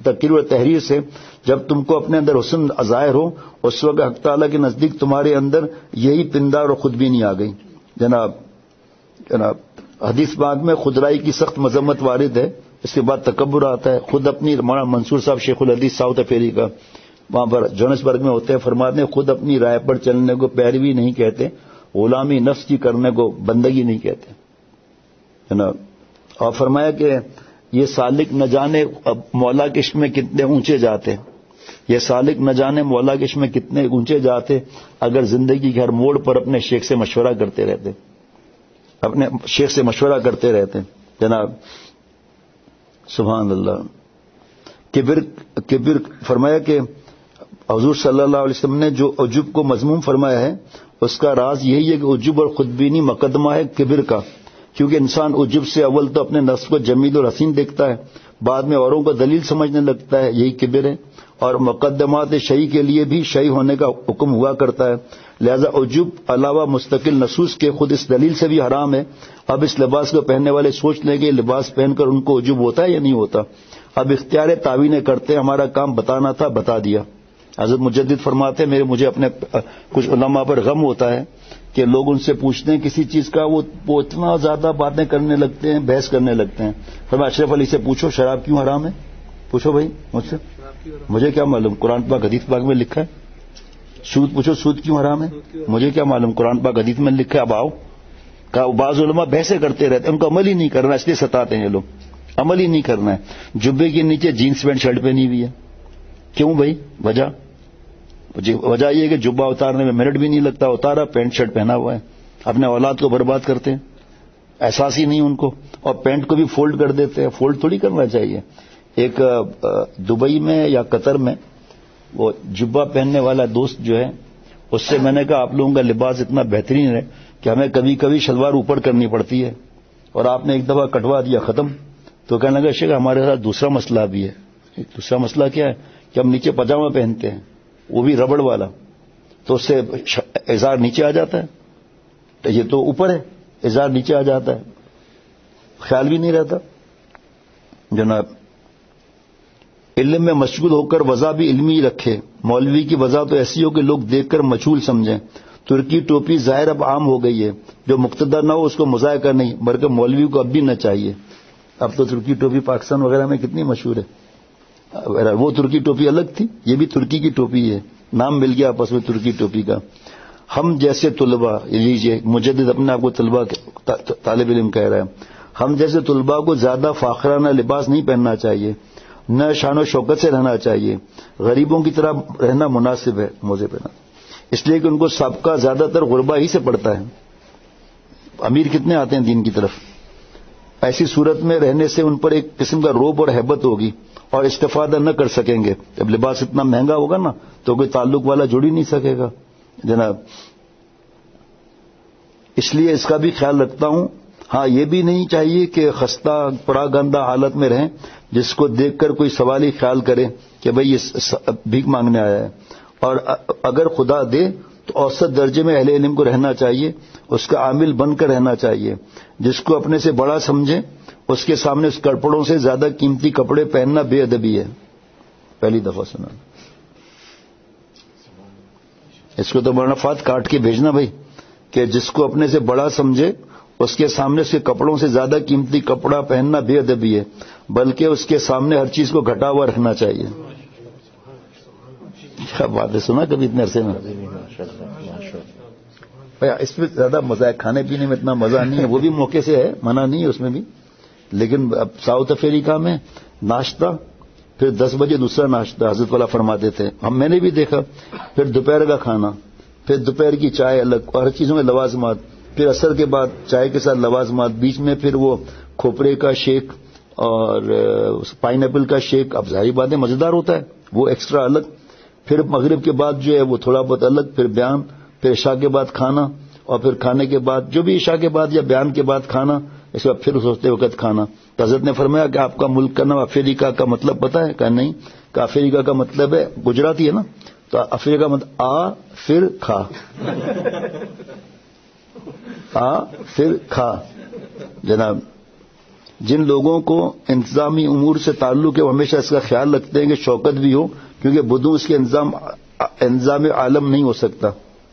تقریر و تحریر سے جب تم کو اپنے اندر حسن ظاہر ہو اس وقت حق تعالیٰ کے نزدیک تمہارے اندر یہی پندار اور خود بھی نہیں آ گئی. جناب حدیث پاک میں خودرائی کی سخت مذمت وارد ہے، اس کے بعد تکبر آتا ہے. خود اپنی مولانا منصور صاحب شیخ الحدیث ساؤتھ افریقہ کا وہاں پر جونسبرگ میں ہوتے ہیں، فرماتے ہیں خود اپنی رائے پر چلنے کو پیروی نہیں کہتے، غلامی نفس کی کرنے کو بندگی نہیں کہتے. جناب اور فرمایا کہ یہ سالک نہ جانے مولا کے عشق میں کتنے اونچے جاتے، یہ سالک نہ جانے مولا کے عشق میں کتنے اونچے جاتے اگر زندگی کے ہر موڑ پر اپنے شیخ سے مشورہ کرتے رہتے، اپنے شیخ سے مشورہ کرتے رہتے. جناب سبحان اللہ. کبر فرمایا کہ حضور صلی اللہ علیہ وسلم نے جو عجب کو مذموم فرمایا ہے اس کا راز یہی ہے کہ عجب اور خودبینی مقدمہ ہے کبر کا، کیونکہ انسان عجب سے اول تو اپنے نفس کو جمیل اور حسین دیکھتا ہے، بعد میں اوروں کو دلیل سمجھنے لگتا ہے، یہی کبر ہے. اور مقدمات شیعی کے لیے بھی شیعی ہونے کا حکم ہوا کرتا ہے. لہذا عجب علاوہ مستقل نصوص کے خود اس دلیل سے بھی حرام ہے. اب اس لباس کو پہننے والے سوچ لیں کہ لباس پہن کر ان کو عجب ہوتا ہے یا نہیں ہوتا. اب اختیار تعویلیں کرتے، ہمارا کام بتانا تھا بتا دیا. حضرت مجدد فرماتے ہیں مجھے اپنے کچھ علماء پر غم ہوتا ہے کہ لوگ ان سے پوچھتے ہیں کسی چیز کا وہ اتنا زیادہ باتیں کرنے لگتے ہیں، بحث کرنے لگتے ہیں. فرمایا اشرف علی سے پوچھو شراب کیوں حرام ہے، پوچھو بھائی مجھ سے، مجھے کیا معلوم، قرآن پاک حدیث پاک میں لکھا ہے. سود پوچھو سود کیوں حرام ہے، مجھے کیا معلوم، قرآن پاک حدیث میں لکھا ہے. اب آؤ کہ بعض علماء بحثیں کرتے رہتے ہیں، ان کو عمل ہی نہیں کرنا، اس لیے ستاتے ہیں یہ لوگ، عمل ہی نہیں کرنا ہے. جبے کے نیچے جینس پینٹ شرٹ پہنی ہوئی ہے، کیوں بھائی؟ وجہ یہ کہ جبہ اتارنے میں منٹ بھی نہیں لگتا، اتارا پینٹ شرٹ پہنا ہوا ہے. اپنے اولاد کو برباد کرتے ہیں، احساس ہی نہیں ان کو، اور پینٹ کو بھی فولڈ کر دیتے ہیں. فولڈ تھوڑی کرنا چاہیے. ایک دبئی میں یا قطر میں وہ جبہ پہننے والا دوست جو ہے اس سے میں نے کہا آپ لوگوں کا لباس اتنا بہترین ہے کہ ہمیں کبھی کبھی شلوار اوپر کرنی پڑتی ہے اور آپ نے ایک دفعہ کٹوا دیا ختم. تو کہنے لگا شیخ ہمارے ساتھ دوسرا مسئلہ بھی ہے. دوسرا مسئلہ کیا ہے کہ ہم نیچے پاجامہ پہنتے ہیں، وہ بھی ربڑ والا، تو اس سے ازار نیچے آ جاتا ہے. تو یہ تو اوپر ہے، ازار نیچے آ جاتا ہے، خیال بھی نہیں رہتا. جناب علم میں مشغول ہو کر وضع بھی علمی رکھے. مولوی کی وضع تو ایسی ہو کہ لوگ دیکھ کر مجہول سمجھیں. ترکی ٹوپی ظاہر اب عام ہو گئی ہے، جو مقتدر نہ ہو اس کو مذائقہ نہیں، بلکہ مولوی کو اب بھی نہ چاہیے. اب تو ترکی ٹوپی پاکستان وغیرہ میں کتنی مشہور ہے. وہ ترکی ٹوپی الگ تھی، یہ بھی ترکی کی ٹوپی ہے، نام مل گیا آپس میں ترکی ٹوپی کا. ہم جیسے طلباء لیجیے، مجدد اپنے آپ کو طلباء طالب علم کہہ رہا ہے، ہم جیسے طلباء کو زیادہ فاخرانہ لباس نہیں پہننا چاہیے، نہ شان و شوکت سے رہنا چاہیے. غریبوں کی طرح رہنا مناسب ہے موزے پہنا، اس لیے کہ ان کو سابقہ زیادہ تر غربا ہی سے پڑتا ہے. امیر کتنے آتے ہیں دین کی طرف. ایسی صورت میں رہنے سے ان پر ایک قسم کا روب اور ہیبت ہوگی اور استفادہ نہ کر سکیں گے. جب لباس اتنا مہنگا ہوگا نا تو کوئی تعلق والا جڑ ہی نہیں سکے گا. جناب اس لیے اس کا بھی خیال رکھتا ہوں. ہاں یہ بھی نہیں چاہیے کہ خستہ پراگندہ حالت میں رہیں. جس کو دیکھ کر کوئی سوال ہی خیال کرے کہ بھئی یہ بھیک مانگنے آیا ہے، اور اگر خدا دے تو اوسط درجے میں اہل علم کو رہنا چاہیے، اس کا عامل بن کر رہنا چاہیے۔ جس کو اپنے سے بڑا سمجھے اس کے سامنے اس کپڑوں سے زیادہ قیمتی کپڑے پہننا بے ادبی ہے۔ پہلی دفعہ سنا، اس کو تو مولانا فات کاٹ کے بھیجنا بھائی، کہ جس کو اپنے سے بڑا سمجھے اس کے سامنے اس کے کپڑوں سے زیادہ قیمتی کپڑا پہننا بے ادبی ہے، بلکہ اس کے سامنے ہر چیز کو گھٹا ہوا رکھنا چاہیے۔ کیا بات ہے، سنا کبھی اتنے عرصے میں؟ اس میں زیادہ مزہ ہے، کھانے پینے میں اتنا مزہ نہیں ہے، وہ بھی موقع سے ہے، منع نہیں ہے اس میں بھی، لیکن اب ساؤتھ افریقہ میں ناشتہ، پھر 10 بجے دوسرا ناشتہ حضرت والا فرماتے تھے، میں نے بھی دیکھا، پھر دوپہر کا کھانا، پھر دوپہر کی چائے الگ، اور ہر چیزوں میں لوازمات، پھر عصر کے بعد چائے کے ساتھ لوازمات، بیچ میں پھر وہ کھوپرے کا شیک اور پائن ایپل کا شیک، اب ظاہری بات ہے مزیدار ہوتا ہے وہ ایکسٹرا الگ، پھر مغرب کے بعد جو ہے وہ تھوڑا بہت الگ، پھر بیان، پھر عشاء کے بعد کھانا، اور پھر کھانے کے بعد جو بھی عشاء کے بعد یا بیان کے بعد کھانا، اس کے بعد پھر سوچتے وقت کھانا۔ تو حضرت نے فرمایا کہ آپ کا ملک کا نام افریقہ کا مطلب پتہ ہے؟ کہا نہیں، کہ افریقہ کا مطلب ہے گجراتی ہے نا، تو افریقہ کا مطلب آ پھر کھا، آ پھر کھا۔ جناب، جن لوگوں کو انتظامی امور سے تعلق ہے وہ ہمیشہ اس کا خیال رکھتے ہیں کہ شوکت بھی ہو، کیونکہ بدو اس کے انتظام عالم نہیں ہو سکتا۔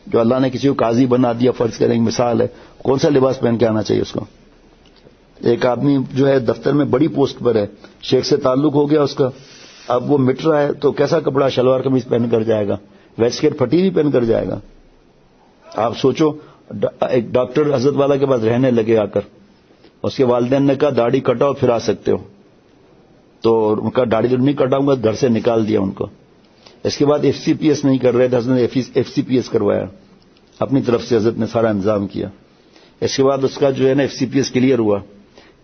جو اللہ نے کسی کو قاضی بنا دیا، فرض کریں ایک مثال ہے، کون سا لباس پہن کے آنا چاہیے اس کو؟ ایک آدمی جو ہے دفتر میں بڑی پوسٹ پر ہے، شیخ سے تعلق ہو گیا اس کا، اب وہ مٹ رہا ہے تو کیسا کپڑا، شلوار قمیض پہن کر جائے گا، ویسٹ کیٹ پھٹی بھی پہن کر جائے گا؟ آپ سوچو، ایک ڈاکٹر حضرت والا کے پاس رہنے لگے آ کر، اس کے والدین نے کہا داڑھی کٹاؤ پھر آ سکتے ہو، تو ان کا داڑھی جو نہیں کٹاؤں گا گھر سے نکال دیا ان کو۔ اس کے بعد FCPS نہیں کر رہے تھے، حضرت نے FCPS کروایا، اپنی طرف سے حضرت نے سارا انتظام کیا۔ اس کے بعد اس کا جو ہے نا FCPS کلیئر ہوا،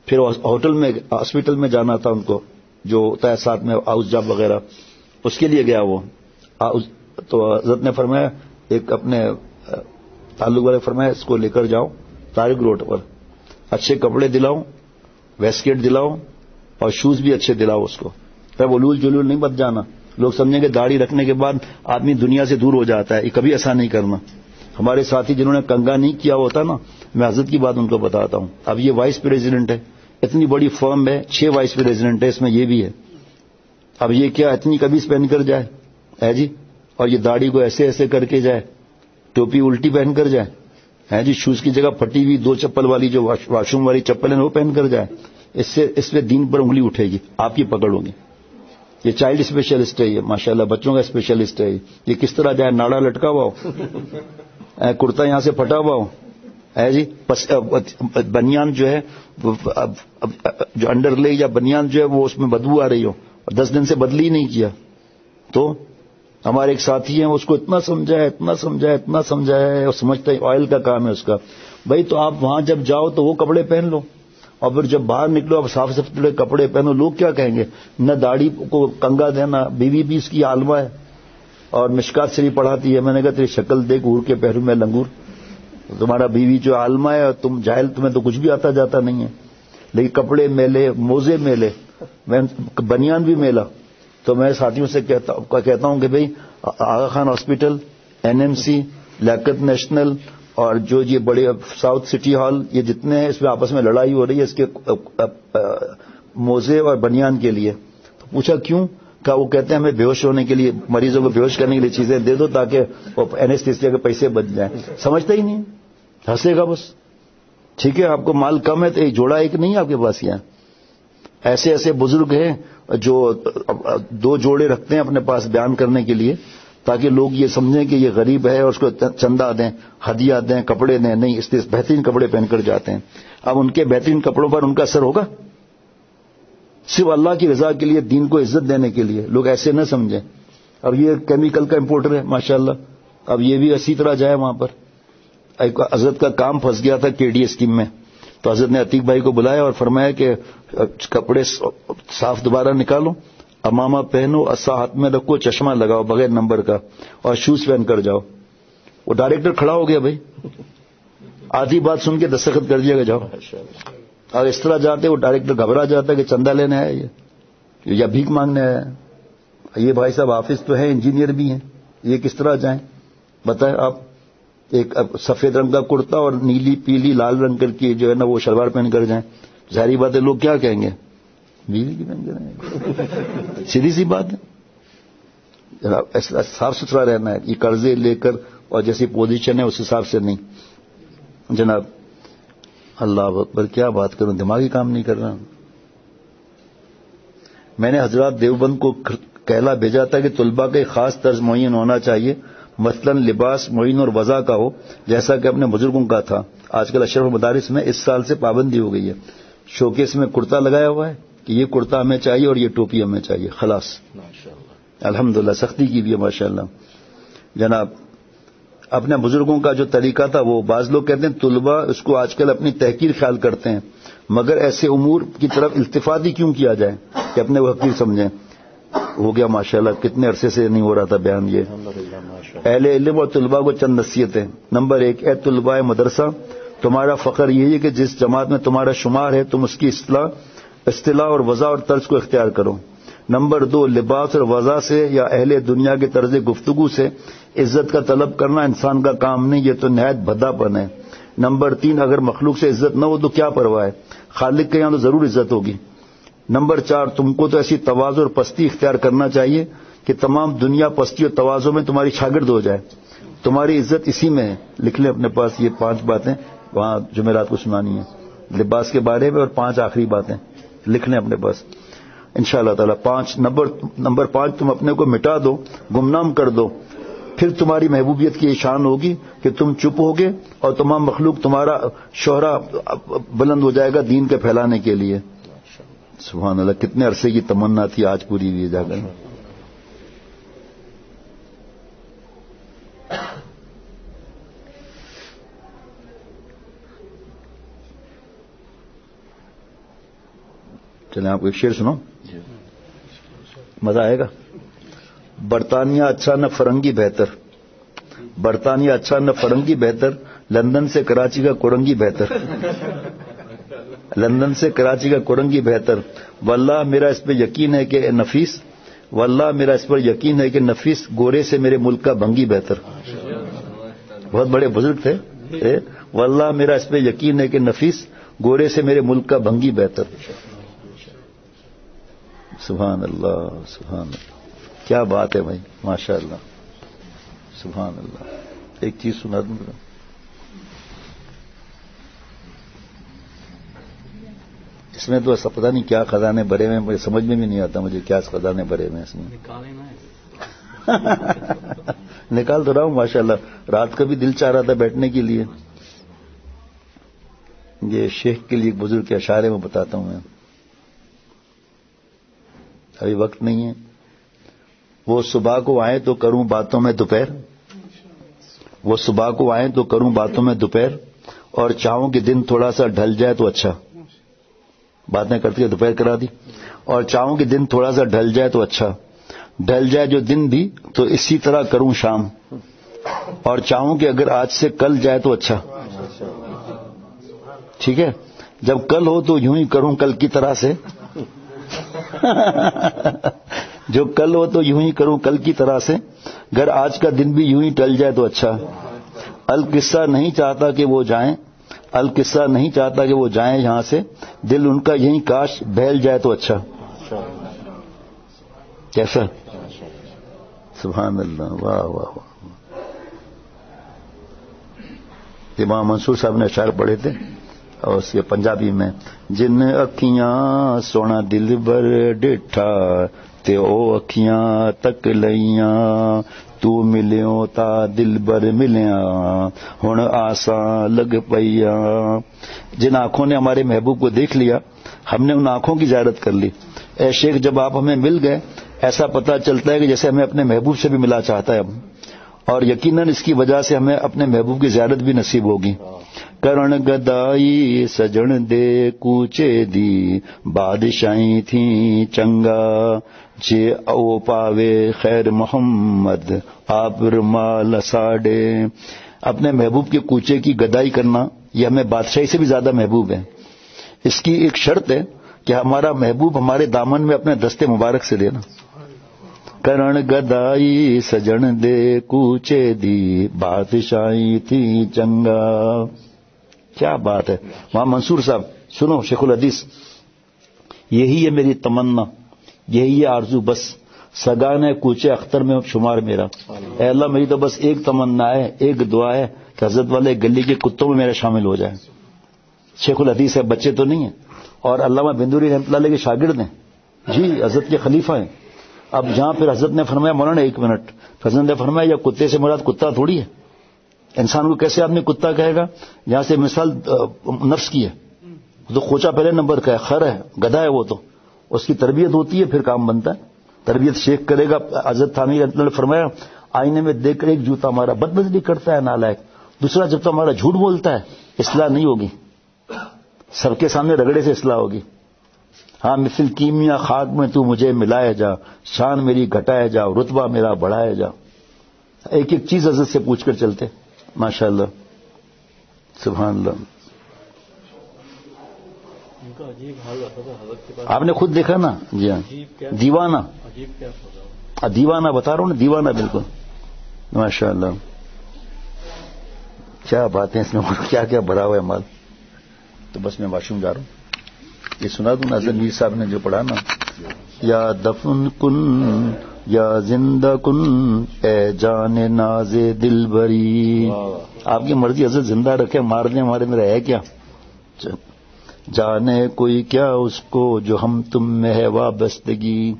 پھر ہوٹل میں ہاسپٹل میں جانا تھا ان کو، جو ہوتا ہے ساتھ میں ہاؤس جاب وغیرہ، اس کے لیے گیا وہ، تو حضرت نے فرمایا ایک اپنے تعلق والے فرمایا اس کو لے کر جاؤ طارق روڈ پر، اچھے کپڑے دلاؤ، ویسکیٹ دلاؤ اور شوز بھی اچھے دلاؤ اس کو، پھر ولول جلول نہیں بچ جانا، لوگ سمجھیں کہ داڑھی رکھنے کے بعد آدمی دنیا سے دور ہو جاتا ہے، یہ کبھی ایسا نہیں کرنا۔ ہمارے ساتھی جنہوں نے کنگا نہیں کیا ہوتا نا، میں حضرت کی بات ان کو بتاتا ہوں، اب یہ وائس پریزیڈنٹ ہے، اتنی بڑی فرم ہے، 6 وائس پریزیڈنٹ ہے، اس میں یہ بھی ہے، اب یہ کیا اتنی قمیض پہن کر جائے ہے جی، اور یہ داڑھی کو ایسے ایسے کر کے جائے، ٹوپی الٹی پہن کر جائے ہے جی، شوز کی جگہ پھٹی ہوئی 2 چپل والی جو واش روم والی چپل ہے وہ پہن کر جائے، اس پہ دین پر انگلی اٹھے گی، آپ کی پکڑ ہوگی۔ یہ چائلڈ اسپیشلسٹ ہے، یہ ماشاءاللہ بچوں کا اسپیشلسٹ ہے، یہ کس طرح جائے، ناڑا لٹکا ہوا ہو، کرتا یہاں سے پھٹا ہوا ہو ہے جی، بنیان جو ہے جو انڈر لے یا بنیان جو ہے وہ اس میں بدبو آ رہی ہو، 10 دن سے بدلی ہی نہیں کیا۔ تو ہمارے ایک ساتھی ہیں، اس کو اتنا سمجھایا ہے، اور سمجھتا ہے آئل کا کام ہے اس کا۔ بھائی تو آپ وہاں جب جاؤ تو وہ کپڑے پہن لو، اور پھر جب باہر نکلو اب صاف ستھرے کپڑے پہنو، لوگ کیا کہیں گے؟ نہ داڑھی کو کنگا دینا، بیوی بھی اس کی عالمہ ہے اور مشکات شریف پڑھاتی ہے، میں نے کہا تیری شکل دیکھ اڑ کے پہرو میں لنگور، تمہارا بیوی جو عالمہ ہے اور تم جاہل، تمہیں تو کچھ بھی آتا جاتا نہیں ہے، لیکن کپڑے میلے، موزے میلے، میں بنیان بھی میلا۔ تو میں ساتھیوں سے کہتا ہوں کہ بھئی آغا خان ہاسپٹل، NMC، لیاقت نیشنل اور جو یہ بڑے ساؤتھ سٹی ہال، یہ جتنے ہیں اس میں آپس میں لڑائی ہو رہی ہے اس کے موزے اور بنیان کے لیے۔ تو پوچھا کیوں؟ کہا وہ کہتے ہیں ہمیں بے ہوش ہونے کے لیے، مریضوں کو بے ہوش کرنے کے لیے چیزیں دے دو تاکہ وہ اینستھیسیا کے پیسے بچ جائیں۔ سمجھتا ہی نہیں، ہنسے گا بس۔ ٹھیک ہے، آپ کو مال کم ہے تو ایک جوڑا ایک نہیں آپ کے پاس یہاں، ایسے ایسے بزرگ ہیں جو 2 جوڑے رکھتے ہیں اپنے پاس بیان کرنے کے لیے، تاکہ لوگ یہ سمجھیں کہ یہ غریب ہے اور اس کو چندہ دیں، ہدیہ دیں، کپڑے دیں، نہیں، اس لیے بہترین کپڑے پہن کر جاتے ہیں۔ اب ان کے بہترین کپڑوں پر ان کا اثر ہوگا؟ صرف اللہ کی رضا کے لیے، دین کو عزت دینے کے لیے، لوگ ایسے نہ سمجھیں۔ اب یہ کیمیکل کا امپورٹر ہے ماشاءاللہ، اب یہ بھی اسی طرح جائے وہاں پر۔ ایک حضرت کا کام پھنس گیا تھا KD اسکیم میں، تو حضرت نے عتیق بھائی کو بلایا اور فرمایا کہ کپڑے صاف دوبارہ نکالو، امامہ پہنو، عصا ہاتھ میں رکھو، چشمہ لگاؤ بغیر نمبر کا، اور شوز پہن کر جاؤ۔ وہ ڈائریکٹر کھڑا ہو گیا، بھائی آدھی بات سن کے دستخط کر دیا کہ جاؤ، اور اس طرح جاتے وہ ڈائریکٹر گھبرا جاتا کہ چندہ لینے آیا یہ، یا بھیک مانگنے آیا ہے؟ یہ بھائی صاحب حافظ تو ہے، انجینئر بھی ہیں، یہ کس طرح جائیں؟ بتائیں آپ. ایک سفید رنگ کا کرتا اور نیلی پیلی لال رنگ کر کی جو ہے نا وہ شلوار پہن کر جائیں، ظاہری بات ہے لوگ کیا کہیں گے؟ بیوی کی پہن کر سیدھی سی بات ہے. ایسا صاف ستھرا رہنا ہے. یہ قرضے لے کر اور جیسی پوزیشن ہے اس حساب سے نہیں جناب. اللہ اکبر، کیا بات کروں، دماغی کام نہیں کر رہا. میں نے حضرات دیوبند کو کہلا بھیجا تھا کہ طلباء کا ایک خاص طرز معین ہونا چاہیے، مثلا لباس معین اور وضع کا ہو جیسا کہ اپنے بزرگوں کا تھا. آج کل اشرف مدارس میں اس سال سے پابندی ہو گئی ہے. شوکیس میں کرتا لگایا ہوا ہے کہ یہ کرتا ہمیں چاہیے اور یہ ٹوپی ہمیں چاہیے، خلاص. الحمدللہ سختی کی بھی ہے ماشاءاللہ. جناب اپنے بزرگوں کا جو طریقہ تھا وہ، بعض لوگ کہتے ہیں طلباء اس کو آج کل اپنی تحقیر خیال کرتے ہیں، مگر ایسے امور کی طرف التفات ہی کیوں کیا جائے کہ اپنے وہ حقیر سمجھیں. ہو گیا ماشاءاللہ، کتنے عرصے سے نہیں ہو رہا تھا بیان. یہ اہل علم اور طلباء کو چند نصیحتیں. نمبر 1، اے طلباء مدرسہ، تمہارا فخر یہی ہے کہ جس جماعت میں تمہارا شمار ہے تم اس کی اصطلاح اور وضع اور طرز کو اختیار کرو. نمبر 2، لباس اور وضع سے یا اہل دنیا کے طرز گفتگو سے عزت کا طلب کرنا انسان کا کام نہیں، یہ تو نہایت بھدا پن ہے. نمبر 3، اگر مخلوق سے عزت نہ ہو تو کیا پرواہ ہے، خالق کے یہاں تو ضرور عزت ہوگی. نمبر 4، تم کو تو ایسی تواضع اور پستی اختیار کرنا چاہیے کہ تمام دنیا پستی اور تواضع میں تمہاری شاگرد ہو جائے. تمہاری عزت اسی میں ہے. لکھ لیں اپنے پاس یہ 5 باتیں، وہاں جمعرات کو سنانی ہے لباس کے بارے میں، اور 5 آخری باتیں لکھ لیں اپنے پاس انشاءاللہ تعالی. 5 نمبر 5، تم اپنے کو مٹا دو، گمنام کر دو، پھر تمہاری محبوبیت کی یہ شان ہوگی کہ تم چپ ہوگے اور تمام مخلوق تمہارا شہرہ بلند ہو جائے گا دین کے پھیلانے کے لیے. سبحان اللہ، کتنے عرصے کی تمنا تھی، آج پوری ہوئی جا کر. چلیں آپ کو ایک شعر سنو، مزہ آئے گا. برطانیہ اچھا نہ فرنگی بہتر، برطانیہ اچھا نہ فرنگی بہتر، لندن سے کراچی کا کورنگی بہتر، لندن سے کراچی کا کورنگی بہتر. واللہ میرا اس پہ یقین ہے کہ نفیس، واللہ میرا اس پر یقین ہے کہ نفیس گورے سے میرے ملک کا بھنگی بہتر. بہت بڑے بزرگ تھے. واللہ میرا اس پہ یقین ہے کہ نفیس گورے سے میرے ملک کا بھنگی بہتر. سبحان اللہ، سبحان اللہ، کیا بات ہے بھائی، ماشاء اللہ، سبحان اللہ. ایک چیز سنا دوں، اس میں تو ایسا پتہ نہیں کیا خزانے بھرے ہوئے، مجھے سمجھ میں بھی نہیں آتا مجھے کیا خزانے بھرے ہوئے اس میں. نکال تو رہا ہوں ماشاء اللہ. رات کا بھی دل چاہ رہا تھا بیٹھنے کے لیے. یہ شیخ کے لیے ایک بزرگ کے اشارے میں بتاتا ہوں میں، ابھی وقت نہیں ہے. وہ صبح کو آئیں تو کروں باتوں میں دوپہر، وہ صبح کو آئیں تو کروں باتوں میں دوپہر، اور چاہوں کہ دن تھوڑا سا ڈھل جائے تو اچھا. باتیں کرتی ہے دوپہر کرا دی. اور چاہوں کہ دن تھوڑا سا ڈھل جائے تو اچھا، ڈھل جائے جو دن بھی تو اسی طرح کروں شام، اور چاہوں کہ اگر آج سے کل جائے تو اچھا. ٹھیک ہے، جب کل ہو تو یوں ہی کروں کل کی طرح سے، جو کل ہو تو یوں ہی کروں کل کی طرح سے، اگر آج کا دن بھی یوں ہی ٹل جائے تو اچھا. القصہ نہیں چاہتا کہ وہ جائیں، القصہ نہیں چاہتا کہ وہ جائیں یہاں سے، دل ان کا یہیں کاش بہل جائے تو اچھا. کیسا؟ سبحان اللہ، واہ واہ واہ. امام منصور صاحب نے اشعار پڑھے تھے اور اس کے پنجابی میں، جن اکھیاں سونا دل بر ڈٹھا تے او اکھیاں تک لئیاں، تو ملیوں تا دل بر ملیاں ہن آساں لگ پئیاں. جن آنکھوں نے ہمارے محبوب کو دیکھ لیا، ہم نے ان آنکھوں کی زیارت کر لی. اے شیخ، جب آپ ہمیں مل گئے ایسا پتہ چلتا ہے کہ جیسے ہمیں اپنے محبوب سے بھی ملا چاہتا ہے ہم، اور یقیناً اس کی وجہ سے ہمیں اپنے محبوب کی زیارت بھی نصیب ہوگی. کرن گدائی سجن دے کوچے دی بادشاہی تھیں چنگا، جے او پاوے خیر محمد آپ مال ساڑے. اپنے محبوب کے کوچے کی گدائی کرنا یہ ہمیں بادشاہی سے بھی زیادہ محبوب ہے. اس کی ایک شرط ہے کہ ہمارا محبوب ہمارے دامن میں اپنے دستے مبارک سے دینا. کرن گدائی سجن دے کوچے دی بادشاہی تھی چنگا. کیا بات ہے. وہاں منصور صاحب سنو شیخ الحدیث، یہی ہے میری تمنا، یہی ہے آرزو، بس سگانے کوچے اختر میں شمار میرا. اے اللہ میری تو بس ایک تمنا ہے، ایک دعا ہے کہ حضرت والے گلی کے کتوں میں میرا شامل ہو جائے. شیخ الحدیث ہے، بچے تو نہیں ہیں، اور علامہ بندوری رحمۃ اللہ علیہ کے شاگرد ہیں جی، حضرت کے خلیفہ ہیں. اب جہاں پھر حضرت نے فرمایا مولانا ایک منٹ، حضرت نے فرمایا یہ کتے سے مراد کتا تھوڑی ہے، انسان کو کیسے آدمی کتا کہے گا؟ یہاں سے مثال نفس کی ہے، تو کوچا پہلے نمبر کا ہے، خر ہے، گدھا ہے، وہ تو اس کی تربیت ہوتی ہے پھر کام بنتا ہے. تربیت شیخ کرے گا. حضرت تھانوی رحمۃ اللہ نے فرمایا آئینے میں دیکھ کر ایک جوتا ہمارا بدمزگی کرتا ہے نالائق، دوسرا جب تو ہمارا جھوٹ بولتا ہے اصلاح نہیں ہوگی، سب کے سامنے رگڑے سے اصلاح ہوگی. ہاں مثل کیمیا خاک میں تو مجھے ملائے جا، شان میری گھٹائے جا، رتبہ میرا بڑھائے جا. ایک ایک چیز حضرت سے پوچھ کر چلتے. ماشاء اللہ سبحان اللہ. آپ نے خود دیکھا نا. جی ہاں دیوانہ، دیوانہ بتا رہا ہوں نا، دیوانہ بالکل. ماشاء اللہ کیا باتیں اس میں، کیا کیا بھرا ہوا ہے مال. تو بس میں واش روم جا رہا ہوں. یہ سنا دوں نا حضرت میر صاحب نے جو پڑھا نا، یا دفن کن یا زندہ کن اے جان ناز دل بری. آپ کی مرضی حضرت زندہ رکھے، مارنے ہمارے اندر ہے کیا؟ جانے کوئی کیا اس کو جو ہم تم میں ہے وابستگی،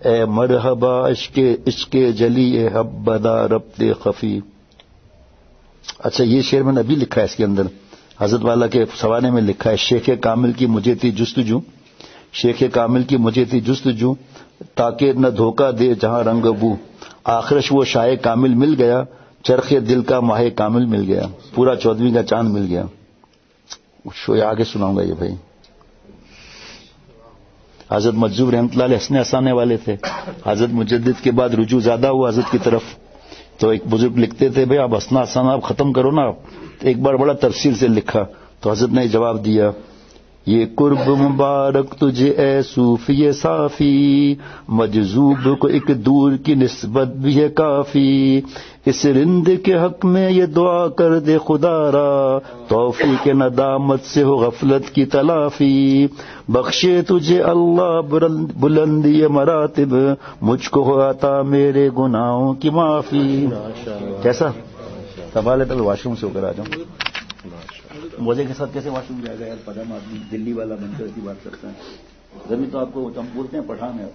اے مرحبا عشق جلی اے حبدا ربط خفی. اچھا یہ شعر میں نے ابھی لکھا ہے اس کے اندر، حضرت والا کے سوانے میں لکھا ہے، شیخ کامل کی مجھے تھی جستجو، شیخ کامل کی مجھے تھی جستجو، تاکہ نہ دھوکہ دے جہاں رنگ بو، آخرش وہ شاہ کامل مل گیا، چرخ دل کا ماہ کامل مل گیا، پورا 14ویں کا چاند مل گیا. آگے سناؤں گا یہ بھائی. حضرت مجذوب رحمۃ اللہ علیہ ہنسنے ہنسانے والے تھے. حضرت مجدد کے بعد رجوع زیادہ ہوا حضرت کی طرف، تو ایک بزرگ لکھتے تھے بھائی آپ ہنسنا ہنسانا آپ ختم کرو نا. ایک بار بڑا تفصیل سے لکھا تو حضرت نے جواب دیا، یہ قرب مبارک تجھے اے صوفی صافی، مجذوب کو ایک دور کی نسبت بھی ہے کافی، اس رند کے حق میں یہ دعا کر دے خدا را، توفیق ندامت سے ہو غفلت کی تلافی، بخشے تجھے اللہ بلندی مراتب، مجھ کو ہو عطا میرے گناہوں کی معافی. کیسا سوال ہے؟ واش روم سے ہو کر آ جاؤں. موزے کے ساتھ کیسے واش روم جائے گا یار؟ پجامہ آدمی دلی والا بن کر ایسی بات کرتا ہے. زمین تو آپ کو ہم بولتے ہیں پٹھان ہے.